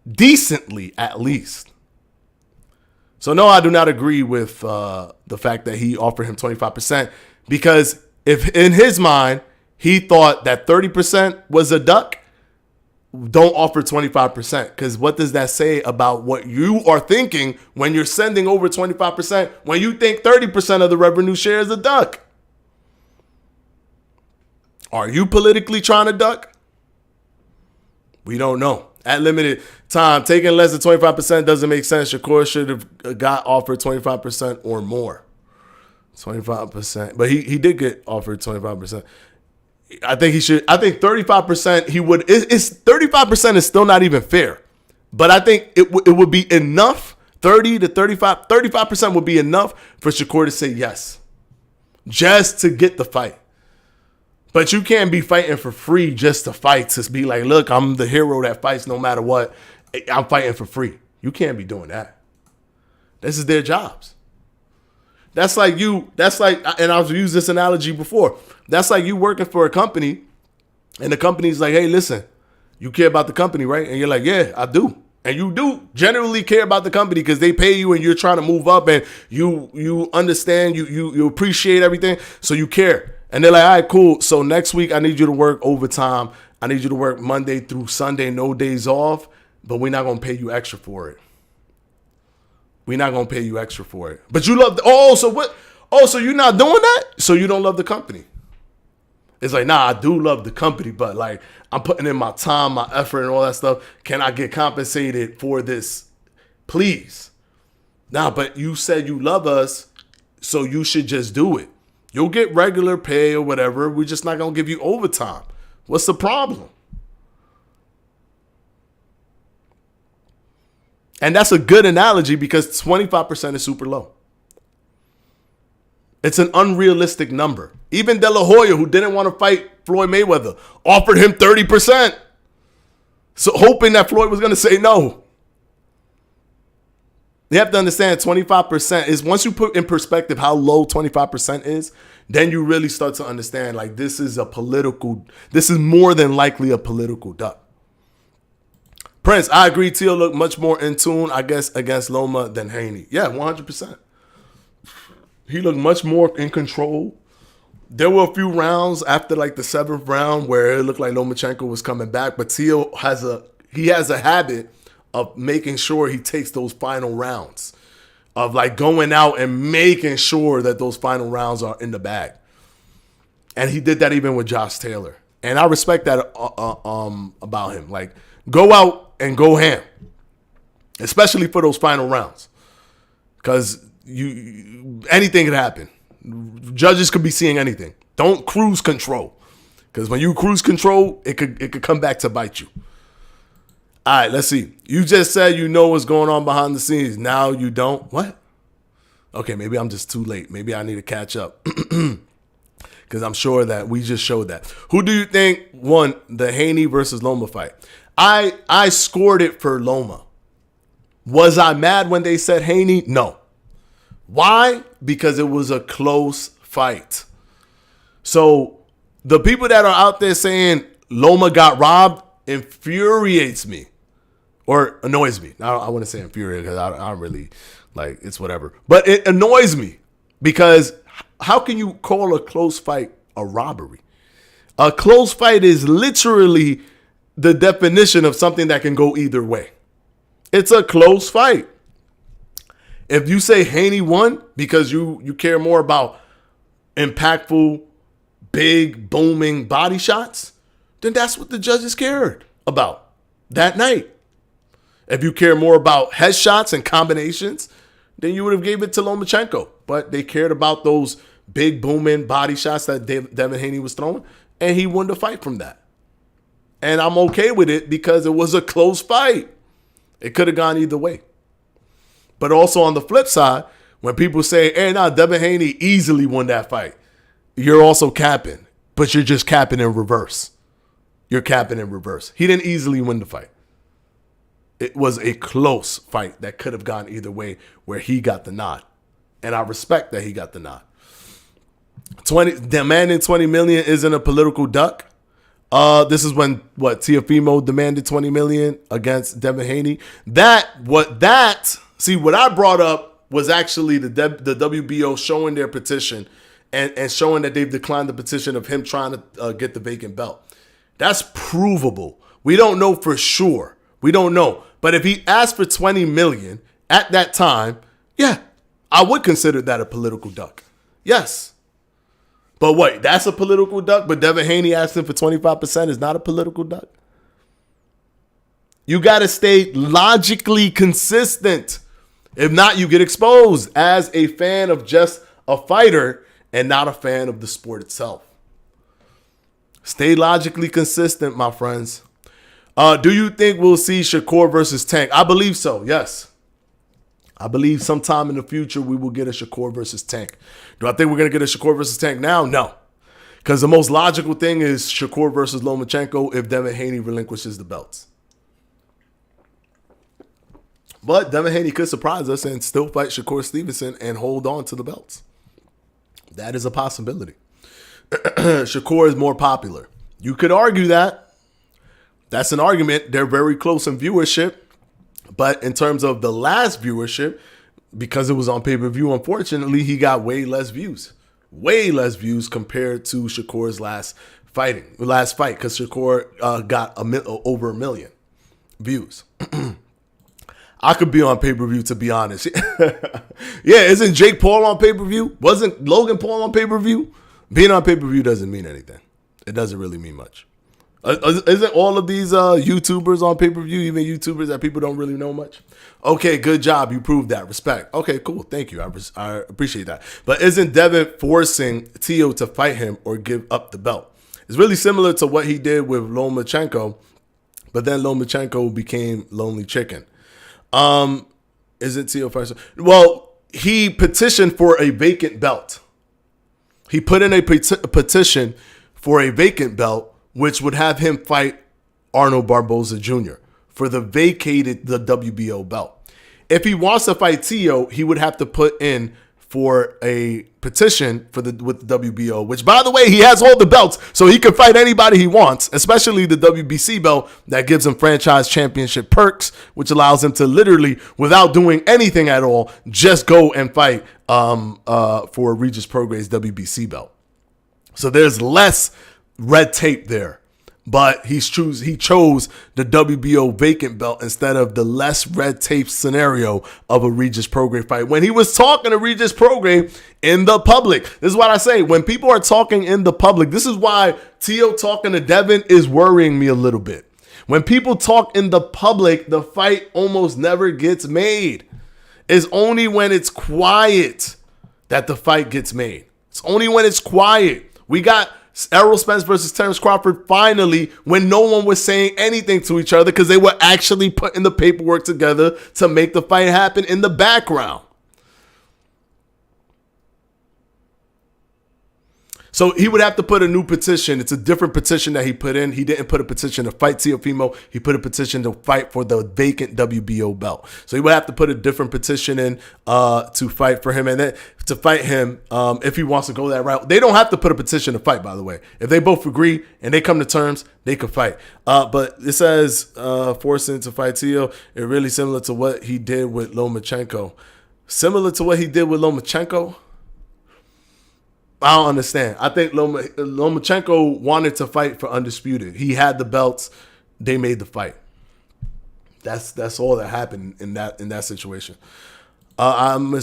decently at least. So no, I do not agree with the fact that he offered him 25% because if in his mind, he thought that 30% was a duck, don't offer 25%. Because what does that say about what you are thinking when you're sending over 25%, when you think 30% of the revenue share is a duck? Are you politically trying to duck? We don't know. At limited time, taking less than 25% doesn't make sense. Shakur should have got offered 25% or more. 25%. But he did get offered 25%. I think 35% he would. It's 35% is still not even fair, but I think it would be enough. 30 to 35% would be enough for Shakur to say yes, just to get the fight. But you can't be fighting for free just to fight. To be like, look, I'm the hero that fights no matter what. I'm fighting for free. You can't be doing that. This is their jobs. That's like, and I've used this analogy before. That's like you working for a company and the company's like, hey, listen, you care about the company, right? And you're like, yeah, I do. And you do generally care about the company because they pay you and you're trying to move up and you understand, you appreciate everything. So you care. And they're like, all right, cool. So next week I need you to work overtime. I need you to work Monday through Sunday, no days off, but we're not going to pay you extra for it. We're not going to pay you extra for it. But you love so you're not doing that? So you don't love the company. It's like, nah, I do love the company, but like I'm putting in my time, my effort and all that stuff. Can I get compensated for this? Please. Nah, but you said you love us, so you should just do it. You'll get regular pay or whatever. We're just not going to give you overtime. What's the problem? And that's a good analogy because 25% is super low. It's an unrealistic number. Even De La Hoya, who didn't want to fight Floyd Mayweather, offered him 30%. So hoping that Floyd was going to say no. You have to understand 25% is, once you put in perspective how low 25% is, then you really start to understand like this is more than likely a political duck. Prince, I agree. Teo looked much more in tune, I guess, against Loma than Haney. Yeah, 100%. He looked much more in control. There were a few rounds after like the 7th round where it looked like Lomachenko was coming back, but Teo has a habit of making sure he takes those final rounds, of like going out and making sure that those final rounds are in the bag. And he did that even with Josh Taylor. And I respect that about him. Like, go out and go ham, especially for those final rounds. Because anything could happen. Judges could be seeing anything. Don't cruise control, because when you cruise control, it could come back to bite you. All right, let's see. You just said you know what's going on behind the scenes. Now you don't. What? Okay, maybe I'm just too late. Maybe I need to catch up. Because I'm sure that we just showed that. Who do you think won the Haney versus Loma fight? I scored it for Loma. Was I mad when they said Haney? No. Why? Because it was a close fight. So the people that are out there saying Loma got robbed infuriates me. Or annoys me. I wouldn't say infuriated because I don't really, like, it's whatever. But it annoys me because how can you call a close fight a robbery? A close fight is literally the definition of something that can go either way. It's a close fight. If you say Haney won because you care more about impactful, big, booming body shots, then that's what the judges cared about that night. If you care more about headshots and combinations, then you would have gave it to Lomachenko. But they cared about those big, booming body shots that Devin Haney was throwing, and he won the fight from that. And I'm okay with it because it was a close fight. It could have gone either way. But also on the flip side, when people say, hey, Devin Haney easily won that fight, you're also capping, but you're just capping in reverse. You're capping in reverse. He didn't easily win the fight. It was a close fight that could have gone either way where he got the nod. And I respect that he got the nod. Demanding $20 million isn't a political duck. This is when Teofimo demanded $20 million against Devin Haney. What I brought up was actually the WBO showing their petition and showing that they've declined the petition of him trying to get the vacant belt. That's provable. We don't know for sure. We don't know. But if he asked for $20 million at that time, yeah, I would consider that a political duck. Yes. But wait, that's a political duck, but Devin Haney asking for 25% is not a political duck? You got to stay logically consistent. If not, you get exposed as a fan of just a fighter and not a fan of the sport itself. Stay logically consistent, my friends. Do you think we'll see Shakur versus Tank? I believe so, yes. I believe sometime in the future we will get a Shakur versus Tank. Do I think we're going to get a Shakur versus Tank now? No. Because the most logical thing is Shakur versus Lomachenko if Devin Haney relinquishes the belts. But Devin Haney could surprise us and still fight Shakur Stevenson and hold on to the belts. That is a possibility. Shakur is more popular. You could argue that. That's an argument. They're very close in viewership. But in terms of the last viewership, because it was on pay-per-view, unfortunately, he got way less views. Way less views compared to Shakur's last fight, because Shakur got over 1 million views. I could be on pay-per-view, to be honest. Yeah, isn't Jake Paul on pay-per-view? Wasn't Logan Paul on pay-per-view? Being on pay-per-view doesn't mean anything. It doesn't really mean much. Isn't all of these YouTubers on pay-per-view, even YouTubers that people don't really know much? Okay, good job. You proved that. Respect. Okay, cool. Thank you. I appreciate that. But isn't Devin forcing Teo to fight him or give up the belt? It's really similar to what he did with Lomachenko, but then Lomachenko became Lonely Chicken. Isn't Teo fighting? Well, he petitioned for a vacant belt. He put in a petition for a vacant belt, which would have him fight Arnold Barboza Jr. for the WBO belt. If he wants to fight Teo, he would have to put in for a petition with the WBO, which, by the way, he has all the belts, so he can fight anybody he wants, especially the WBC belt that gives him franchise championship perks, which allows him to literally, without doing anything at all, just go and fight for Regis Prograis' WBC belt. So there's less red tape there, but he chose the WBO vacant belt instead of the less red tape scenario of a Regis Prograis fight. When he was talking to Regis Prograis in the public, this is what I say, when people are talking in the public, this is why Teo talking to Devin is worrying me a little bit. When people talk in the public, the fight almost never gets made. It's only when it's quiet that the fight gets made. It's only when it's quiet. We got Errol Spence versus Terrence Crawford finally when no one was saying anything to each other because they were actually putting the paperwork together to make the fight happen in the background. So he would have to put a new petition. It's a different petition that he put in. He didn't put a petition to fight Teofimo. He put a petition to fight for the vacant WBO belt. So he would have to put a different petition in to fight for him and then to fight him if he wants to go that route. They don't have to put a petition to fight, by the way. If they both agree and they come to terms, they could fight. But it says forcing to fight Teo. It's really similar to what he did with Lomachenko. Similar to what he did with Lomachenko? I don't understand. I think Lomachenko wanted to fight for undisputed. He had the belts. They made the fight. That's all that happened in that situation. I'm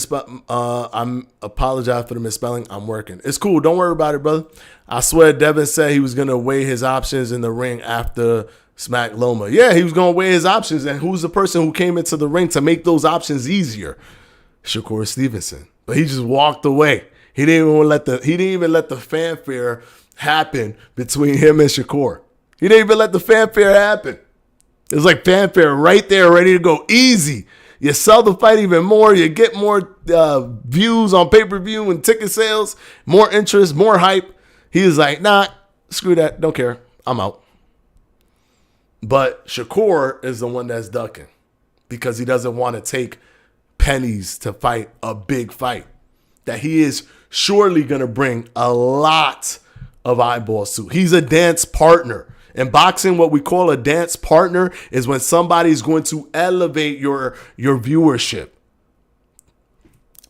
apologize for the misspelling. I'm working. It's cool. Don't worry about it, brother. I swear Devin said he was gonna weigh his options in the ring after Smack Loma. Yeah, he was gonna weigh his options. And who's the person who came into the ring to make those options easier? Shakur Stevenson. But he just walked away. He didn't even let the fanfare happen between him and Shakur. He didn't even let the fanfare happen. It was like fanfare right there, ready to go. Easy. You sell the fight even more. You get more views on pay-per-view and ticket sales, more interest, more hype. He was like, nah, screw that. Don't care. I'm out. But Shakur is the one that's ducking because he doesn't want to take pennies to fight a big fight that he is surely going to bring a lot of eyeballs to. He's a dance partner. In boxing, what we call a dance partner is when somebody's going to elevate your viewership.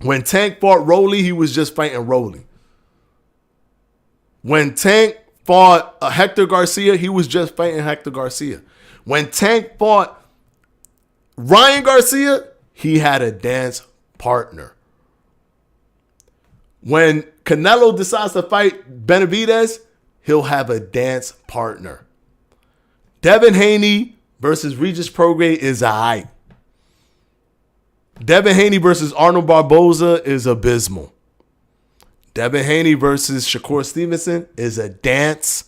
When Tank fought Rolly, he was just fighting Rolly. When Tank fought Hector Garcia, he was just fighting Hector Garcia. When Tank fought Ryan Garcia, he had a dance partner. When Canelo decides to fight Benavidez, he'll have a dance partner. Devin Haney versus Regis Prograis is a hype. Devin Haney versus Arnold Barboza is abysmal. Devin Haney versus Shakur Stevenson is a dance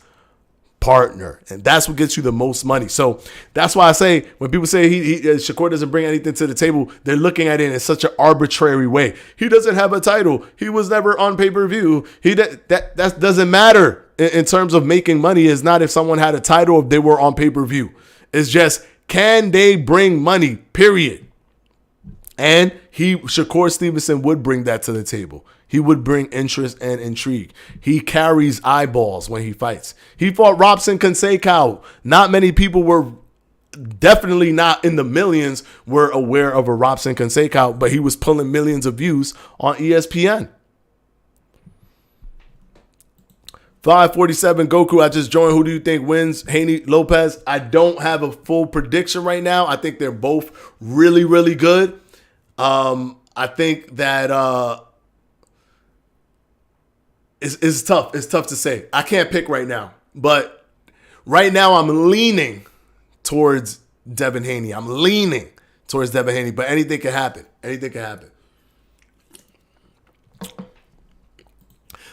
partner. And that's what gets you the most money. So that's why I say when people say Shakur doesn't bring anything to the table, they're looking at it in such an arbitrary way. He doesn't have a title. He was never on pay-per-view. That doesn't matter in terms of making money. It's not if someone had a title, if they were on pay-per-view. It's just, can they bring money, period. And Shakur Stevenson would bring that to the table. He would bring interest and intrigue. He carries eyeballs when he fights. He fought Robson Fonseca. Not many people were, definitely not in the millions, were aware of a Robson Fonseca, but he was pulling millions of views on ESPN. 547 Goku, I just joined. Who do you think wins? Haney, Lopez? I don't have a full prediction right now. I think they're both really, really good. I think that it's tough. It's tough to say. I can't pick right now. But right now I'm leaning towards Devin Haney. I'm leaning towards Devin Haney. But anything can happen. Anything can happen.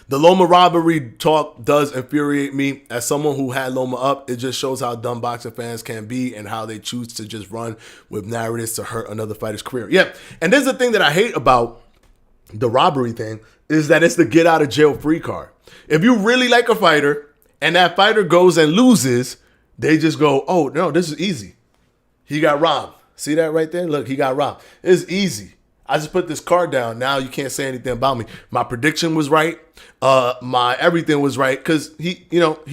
The Loma robbery talk does infuriate me. As someone who had Loma up, it just shows how dumb boxing fans can be and how they choose to just run with narratives to hurt another fighter's career. Yeah, and there's the thing that I hate about the robbery thing is that it's the get out of jail free card. If you really like a fighter and that fighter goes and loses, they just go, oh, no, this is easy. He got robbed. See that right there? Look, he got robbed. It's easy. I just put this card down. Now you can't say anything about me. My prediction was right. My everything was right because he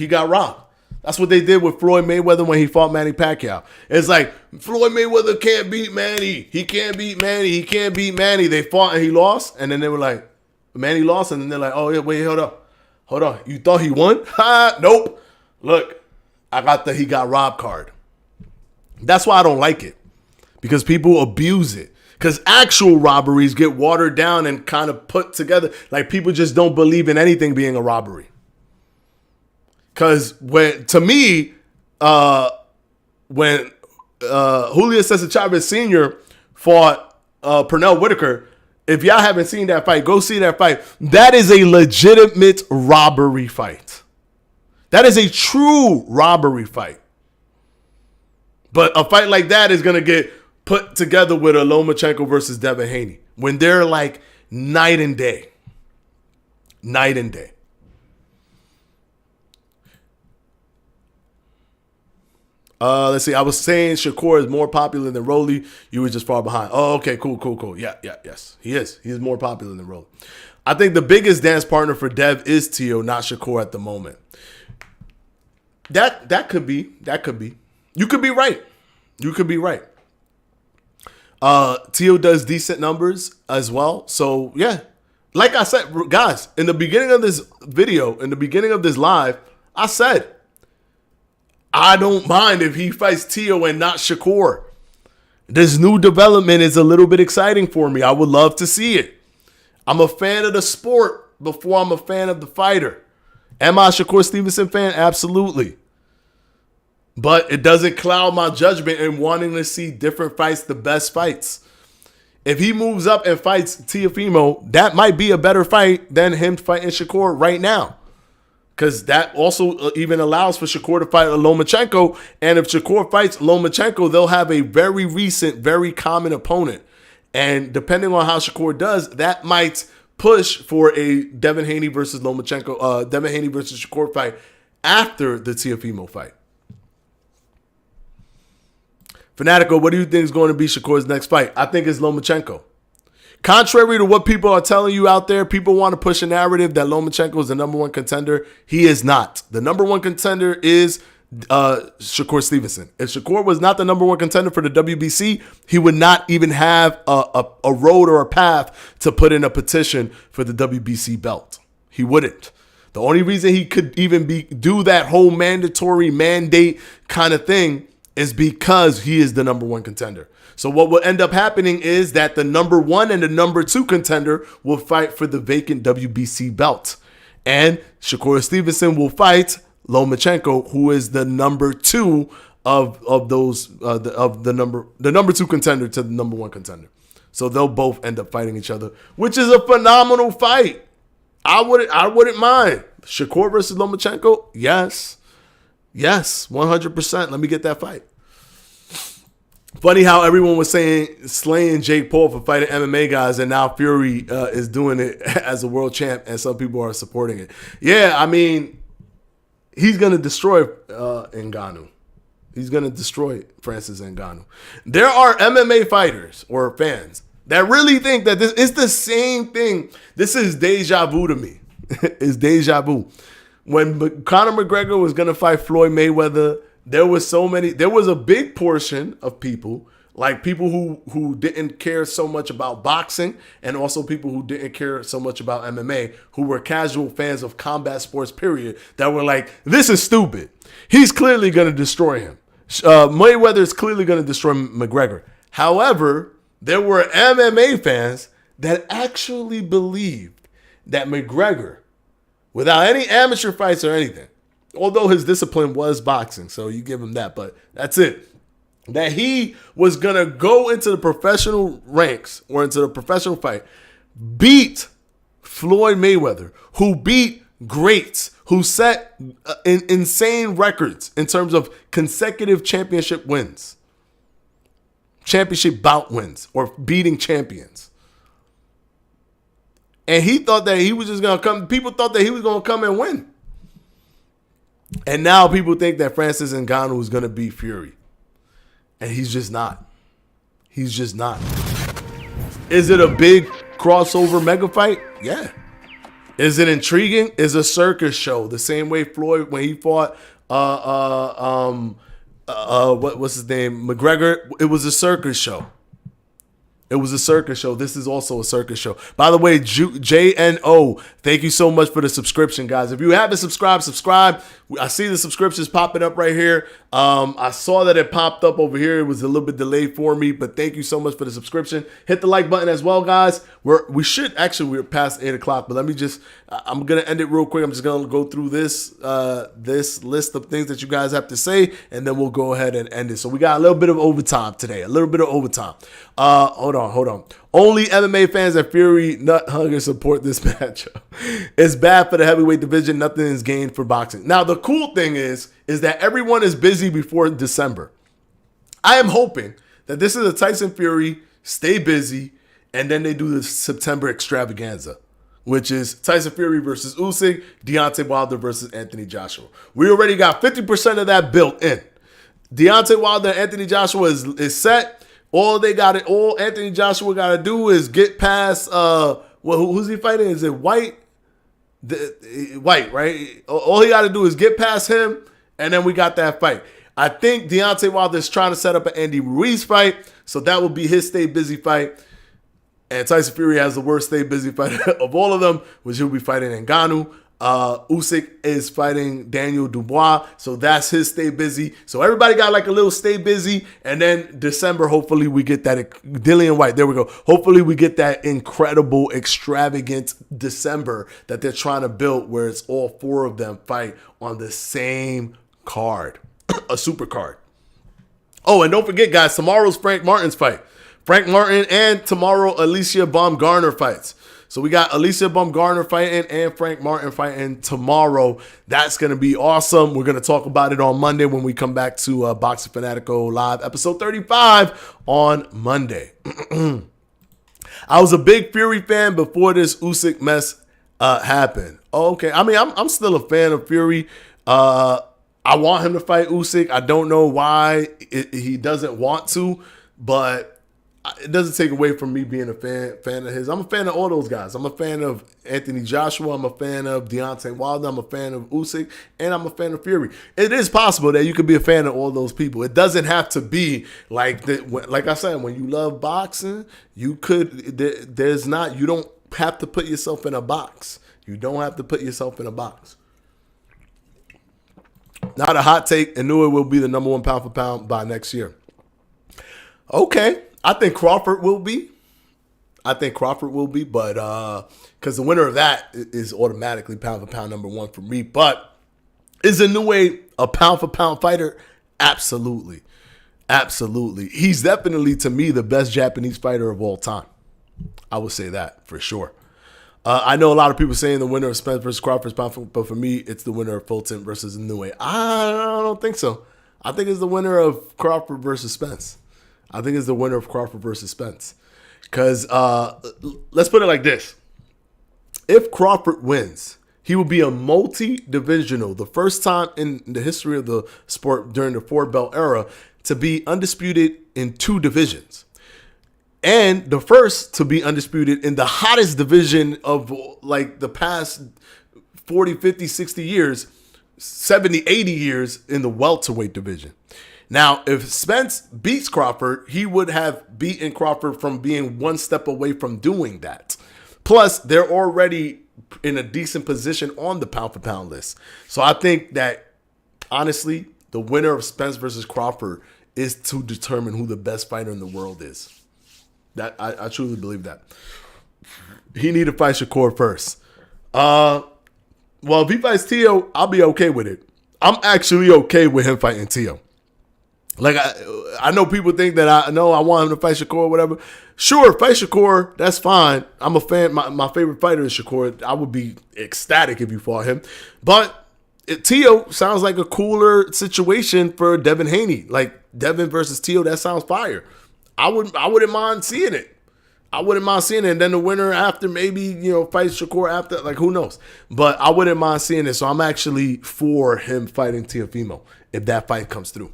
got robbed. That's what they did with Floyd Mayweather when he fought Manny Pacquiao. It's like Floyd Mayweather can't beat Manny. He can't beat Manny. He can't beat Manny. They fought and he lost. And then they were like, Manny lost. And then they're like, oh, yeah, wait, hold on. You thought he won? Ha, nope. Look, I got the he got robbed card. That's why I don't like it. Because people abuse it. Because actual robberies get watered down and kind of put together. Like people just don't believe in anything being a robbery. Because when Julio Cesar Chavez Sr. fought Pernell Whitaker. If y'all haven't seen that fight, go see that fight. That is a legitimate robbery fight. That is a true robbery fight. But a fight like that is going to get put together with a Lomachenko versus Devin Haney when they're like night and day. Night and day. Let's see. I was saying Shakur is more popular than Rolly. You were just far behind. Oh, okay. Cool. Yeah, yes. He is. He is more popular than Rolly. I think the biggest dance partner for Dev is Teo, not Shakur at the moment. That could be. You could be right. Teo does decent numbers as well. So, yeah. Like I said, guys, in the beginning of this video, in the beginning of this live, I said, I don't mind if he fights Teo and not Shakur. This new development is a little bit exciting for me. I would love to see it. I'm a fan of the sport before I'm a fan of the fighter. Am I a Shakur Stevenson fan? Absolutely. But it doesn't cloud my judgment in wanting to see different fights, the best fights. If he moves up and fights Teofimo, that might be a better fight than him fighting Shakur right now. Because that also even allows for Shakur to fight Lomachenko. And if Shakur fights Lomachenko, they'll have a very recent, very common opponent. And depending on how Shakur does, that might push for a Devin Haney versus Lomachenko, Devin Haney versus Shakur fight after the Teofimo fight. Fanatico, what do you think is going to be Shakur's next fight? I think it's Lomachenko. Contrary to what people are telling you out there, people want to push a narrative that Lomachenko is the number one contender. He is not. The number one contender is Shakur Stevenson. If Shakur was not the number one contender for the WBC, he would not even have a road or a path to put in a petition for the WBC belt. He wouldn't. The only reason he could even do that whole mandatory mandate kind of thing is because he is the number one contender. So what will end up happening is that the number one and the number two contender will fight for the vacant WBC belt. And Shakur Stevenson will fight Lomachenko, who is the number two of the number two contender to the number one contender. So they'll both end up fighting each other, which is a phenomenal fight. I wouldn't mind. Shakur versus Lomachenko? Yes, 100%. Let me get that fight. Funny how everyone was saying slaying Jake Paul for fighting MMA guys, and now Fury is doing it as a world champ, and some people are supporting it. Yeah, I mean, he's going to destroy Ngannou. He's going to destroy Francis Ngannou. There are MMA fighters or fans that really think that this is the same thing. This is deja vu to me. It's deja vu. When Conor McGregor was going to fight Floyd Mayweather, there was a big portion of people, like people who didn't care so much about boxing, and also people who didn't care so much about MMA, who were casual fans of combat sports, period, that were like, this is stupid. He's clearly going to destroy him. Mayweather is clearly going to destroy McGregor. However, there were MMA fans that actually believed that McGregor, without any amateur fights or anything, although his discipline was boxing, so you give him that, but that's it, that he was going to go into the professional ranks or into the professional fight, beat Floyd Mayweather, who beat greats, who set insane records in terms of consecutive championship wins, championship bout wins, or beating champions. And he thought that he was just going to come. People thought that he was going to come and win. And now people think that Francis Ngannou is going to beat Fury. And he's just not. He's just not. Is it a big crossover mega fight? Yeah. Is it intriguing? It's a circus show. The same way Floyd, when he fought, what's his name? McGregor, it was a circus show. It was a circus show. This is also a circus show. By the way, JNO, thank you so much for the subscription, guys. If you haven't subscribed, subscribe. I see the subscriptions popping up right here. I saw that it popped up over here. It was a little bit delayed for me, but thank you so much for the subscription. Hit the like button as well, guys. We're past 8 o'clock, but let me just, I'm going to end it real quick. I'm just going to go through this list of things that you guys have to say, and then we'll go ahead and end it. So we got a little bit of overtime today, Hold on. Only MMA fans at Fury Nut Hugger support this matchup. It's bad for the heavyweight division. Nothing is gained for boxing. Now, the cool thing is that everyone is busy before December. I am hoping that this is a Tyson Fury, stay busy, and then they do the September extravaganza, which is Tyson Fury versus Usyk, Deontay Wilder versus Anthony Joshua. We already got 50% of that built in. Deontay Wilder and Anthony Joshua is set. All Anthony Joshua got to do is get past, who's he fighting? Is it White? White, right? All he got to do is get past him, and then we got that fight. I think Deontay Wilder is trying to set up an Andy Ruiz fight, so that will be his stay busy fight. And Tyson Fury has the worst stay busy fight of all of them, which he'll be fighting Ngannou. Usyk is fighting Daniel Dubois, so that's his stay busy. So everybody got like a little stay busy, and then December, hopefully we get that Dillian White. There we go. Hopefully we get that incredible, extravagant December that they're trying to build, where it's all four of them fight on the same card, a super card. Oh, and don't forget, guys, tomorrow's Frank Martin's fight. Frank Martin and tomorrow Alicia Baumgartner fights. So we got Alicia Baumgartner fighting and Frank Martin fighting tomorrow. That's going to be awesome. We're going to talk about it on Monday when we come back to Boxing Fanatico Live, episode 35 on Monday. I was a big Fury fan before this Usyk mess happened. Okay. I mean, I'm still a fan of Fury. I want him to fight Usyk. I don't know why he doesn't want to, but it doesn't take away from me being a fan of his. I'm a fan of all those guys. I'm a fan of Anthony Joshua. I'm a fan of Deontay Wilder. I'm a fan of Usyk. And I'm a fan of Fury. It is possible that you could be a fan of all those people. It doesn't have to be like that. Like I said, when you love boxing, you don't have to put yourself in a box. You don't have to put yourself in a box. Not a hot take. Inoue will be the number one pound for pound by next year. Okay. I think Crawford will be. But because the winner of that is automatically pound for pound number one for me. But is Inoue a pound for pound fighter? Absolutely. He's definitely, to me, the best Japanese fighter of all time. I would say that for sure. I know a lot of people saying the winner of Spence versus Crawford is pound for pound, but for me, it's the winner of Fulton versus Inoue. I don't think so. I think it's the winner of Crawford versus Spence. Because let's put it like this. If Crawford wins, he will be a multi-divisional, the first time in the history of the sport during the four-belt era to be undisputed in two divisions. And the first to be undisputed in the hottest division of like the past 40, 50, 60 years, 70, 80 years in the welterweight division. Now, if Spence beats Crawford, he would have beaten Crawford from being one step away from doing that. Plus, they're already in a decent position on the pound-for-pound list. So I think that, honestly, the winner of Spence versus Crawford is to determine who the best fighter in the world is. That I truly believe that. He need to fight Shakur first. Well, if he fights Teo, I'll be okay with it. I'm actually okay with him fighting Teo. Like, I know people think that I want him to fight Shakur or whatever. Sure, fight Shakur. That's fine. I'm a fan. My favorite fighter is Shakur. I would be ecstatic if you fought him. But Teo sounds like a cooler situation for Devin Haney. Like, Devin versus Teo, that sounds fire. I wouldn't mind seeing it. And then the winner after maybe, fights Shakur after. Like, who knows? But I wouldn't mind seeing it. So I'm actually for him fighting Teofimo if that fight comes through.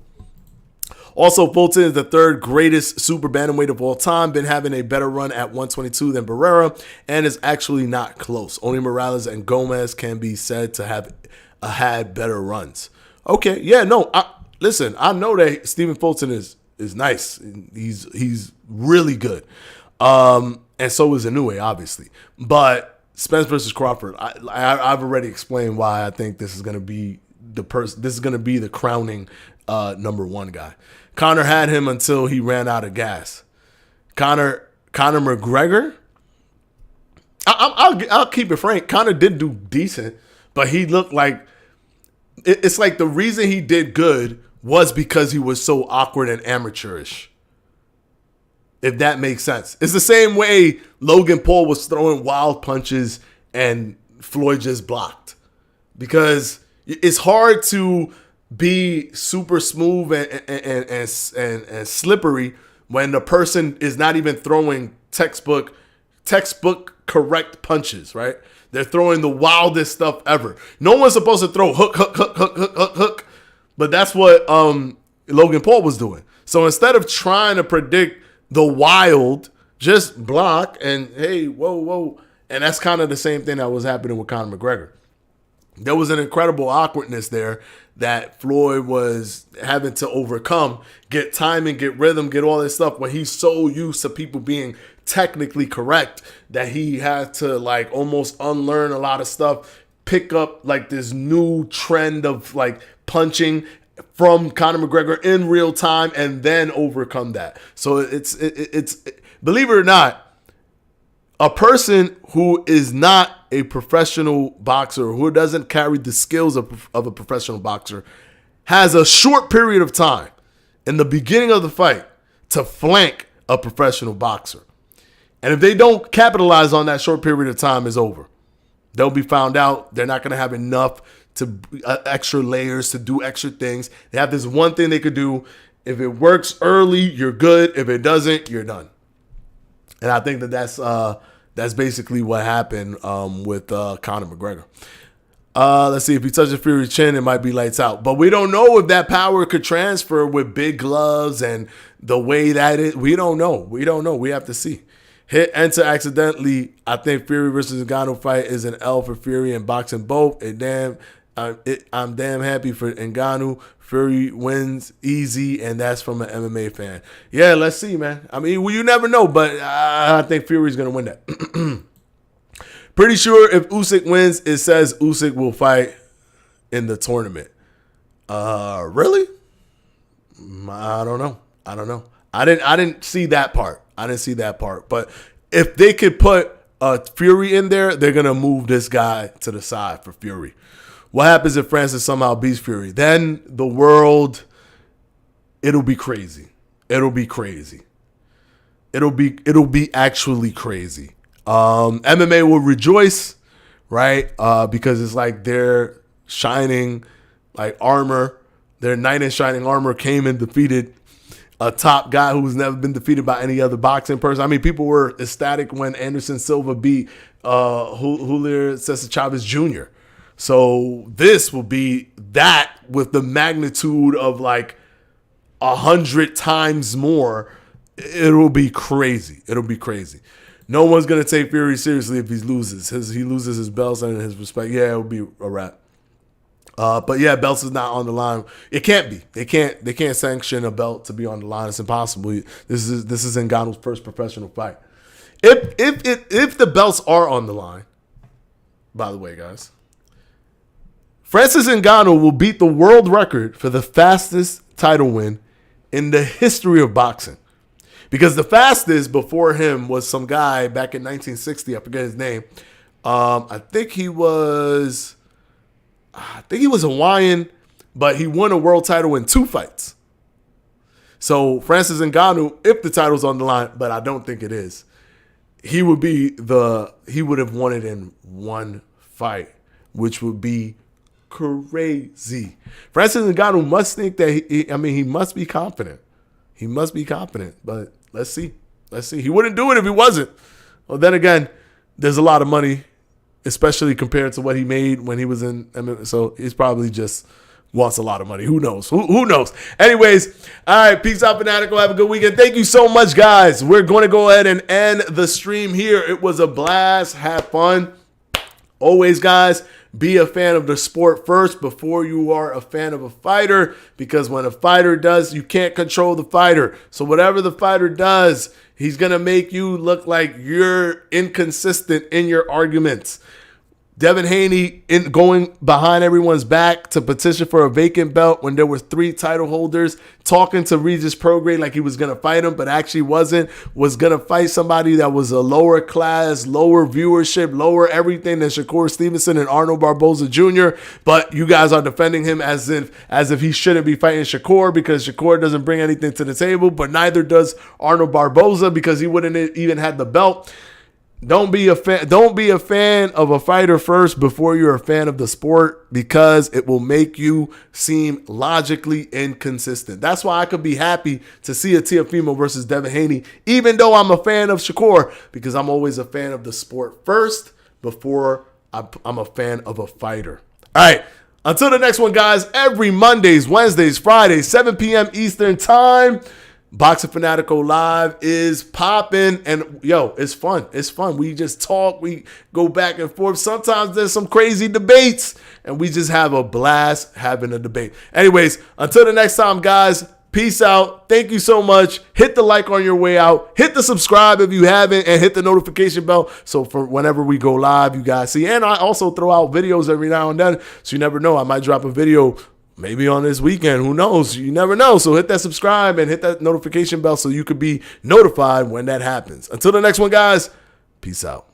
Also, Fulton is the third greatest super bantamweight of all time, been having a better run at 122 than Barrera, and is actually not close. Only Morales and Gomez can be said to have had better runs. Okay, yeah, no, listen, I know that Stephen Fulton is nice. He's really good. And so is Inoue, obviously. But Spence versus Crawford, I've already explained why I think this is going to be the crowning number one guy. Conor had him until he ran out of gas. Conor McGregor, I'll keep it frank. Conor did do decent, but he looked like it's like the reason he did good was because he was so awkward and amateurish. if that makes sense. It's the same way Logan Paul was throwing wild punches and Floyd just blocked. Because it's hard to be super smooth and slippery when the person is not even throwing textbook correct punches, right? They're throwing the wildest stuff ever. No one's supposed to throw hook. But that's what Logan Paul was doing. So instead of trying to predict the wild, just block and hey, whoa. And that's kind of the same thing that was happening with Conor McGregor. There was an incredible awkwardness there that Floyd was having to overcome, get timing, get rhythm, get all this stuff when he's so used to people being technically correct that he had to like almost unlearn a lot of stuff, pick up like this new trend of like punching from Conor McGregor in real time and then overcome that. So it's believe it or not, a person who is not a professional boxer, who doesn't carry the skills of a professional boxer, has a short period of time in the beginning of the fight to flank a professional boxer. And if they don't capitalize on that short period of time, it's over. They'll be found out. They're not going to have enough to extra layers to do extra things. They have this one thing they could do. If it works early, you're good. If it doesn't, you're done. And I think that's basically what happened with Conor McGregor. Let's see. If he touches Fury's chin, it might be lights out. But we don't know if that power could transfer with big gloves and the way that it. We don't know. We have to see. Hit enter accidentally. I think Fury versus Ngannou fight is an L for Fury and boxing both. I'm damn happy for Ngannou. Fury wins easy, and that's from an MMA fan. Yeah, let's see, man. I mean, well, you never know, but I think Fury's going to win that. Pretty sure if Usyk wins, it says Usyk will fight in the tournament. Really? I don't know. I didn't see that part. But if they could put Fury in there, they're going to move this guy to the side for Fury. What happens if Francis somehow beats Fury? Then the world, it'll be crazy. It'll be actually crazy. MMA will rejoice, right? Because it's like their shining like armor, their knight in shining armor came and defeated a top guy who's never been defeated by any other boxing person. I mean, people were ecstatic when Anderson Silva beat Julio Cesar Chavez Jr. So this will be that with the magnitude of like 100 times more. It'll be crazy. No one's going to take Fury seriously if he loses. He loses his belts and his respect. Yeah, it'll be a wrap. But yeah, belts is not on the line. It can't be. They can't sanction a belt to be on the line. It's impossible. This is Ngannou's first professional fight. If the belts are on the line, by the way, guys, Francis Ngannou will beat the world record for the fastest title win in the history of boxing. Because the fastest before him was some guy back in 1960. I forget his name. I think he was Hawaiian, but he won a world title in 2 fights. So Francis Ngannou, if the title's on the line, but I don't think it is, he would have won it in 1 fight, which would be crazy. Francis Ngannou must think that he must be confident. He must be confident, but let's see. He wouldn't do it if he wasn't. Well, then again, there's a lot of money, especially compared to what he made when he was in MMA. So he's probably just wants a lot of money. Who knows? Who knows? Anyways, all right, peace out, Fanatico. Have a good weekend. Thank you so much, guys. We're going to go ahead and end the stream here. It was a blast. Have fun. Always, guys, be a fan of the sport first before you are a fan of a fighter, because when a fighter does, you can't control the fighter. So whatever the fighter does, he's going to make you look like you're inconsistent in your arguments. Devin Haney going behind everyone's back to petition for a vacant belt when there were 3 title holders, talking to Regis Prograis like he was going to fight him, but actually wasn't, was going to fight somebody that was a lower class, lower viewership, lower everything than Shakur Stevenson and Arnold Barboza Jr., but you guys are defending him as if he shouldn't be fighting Shakur because Shakur doesn't bring anything to the table, but neither does Arnold Barboza because he wouldn't even had the belt. Don't be a fan of a fighter first before you're a fan of the sport, because it will make you seem logically inconsistent. That's why I could be happy to see a Teofimo versus Devin Haney, even though I'm a fan of Shakur, because I'm always a fan of the sport first before I'm a fan of a fighter. All right. Until the next one, guys, every Mondays, Wednesdays, Fridays, 7 p.m. Eastern time, Boxing Fanatico Live is popping, and yo, it's fun. It's fun. We just talk. We go back and forth. Sometimes there's some crazy debates, and we just have a blast having a debate. Anyways, until the next time, guys, peace out. Thank you so much. Hit the like on your way out. Hit the subscribe if you haven't, and hit the notification bell so for whenever we go live, you guys see. And I also throw out videos every now and then, so you never know. I might drop a video maybe on this weekend. Who knows? You never know. So hit that subscribe and hit that notification bell so you could be notified when that happens. Until the next one, guys, peace out.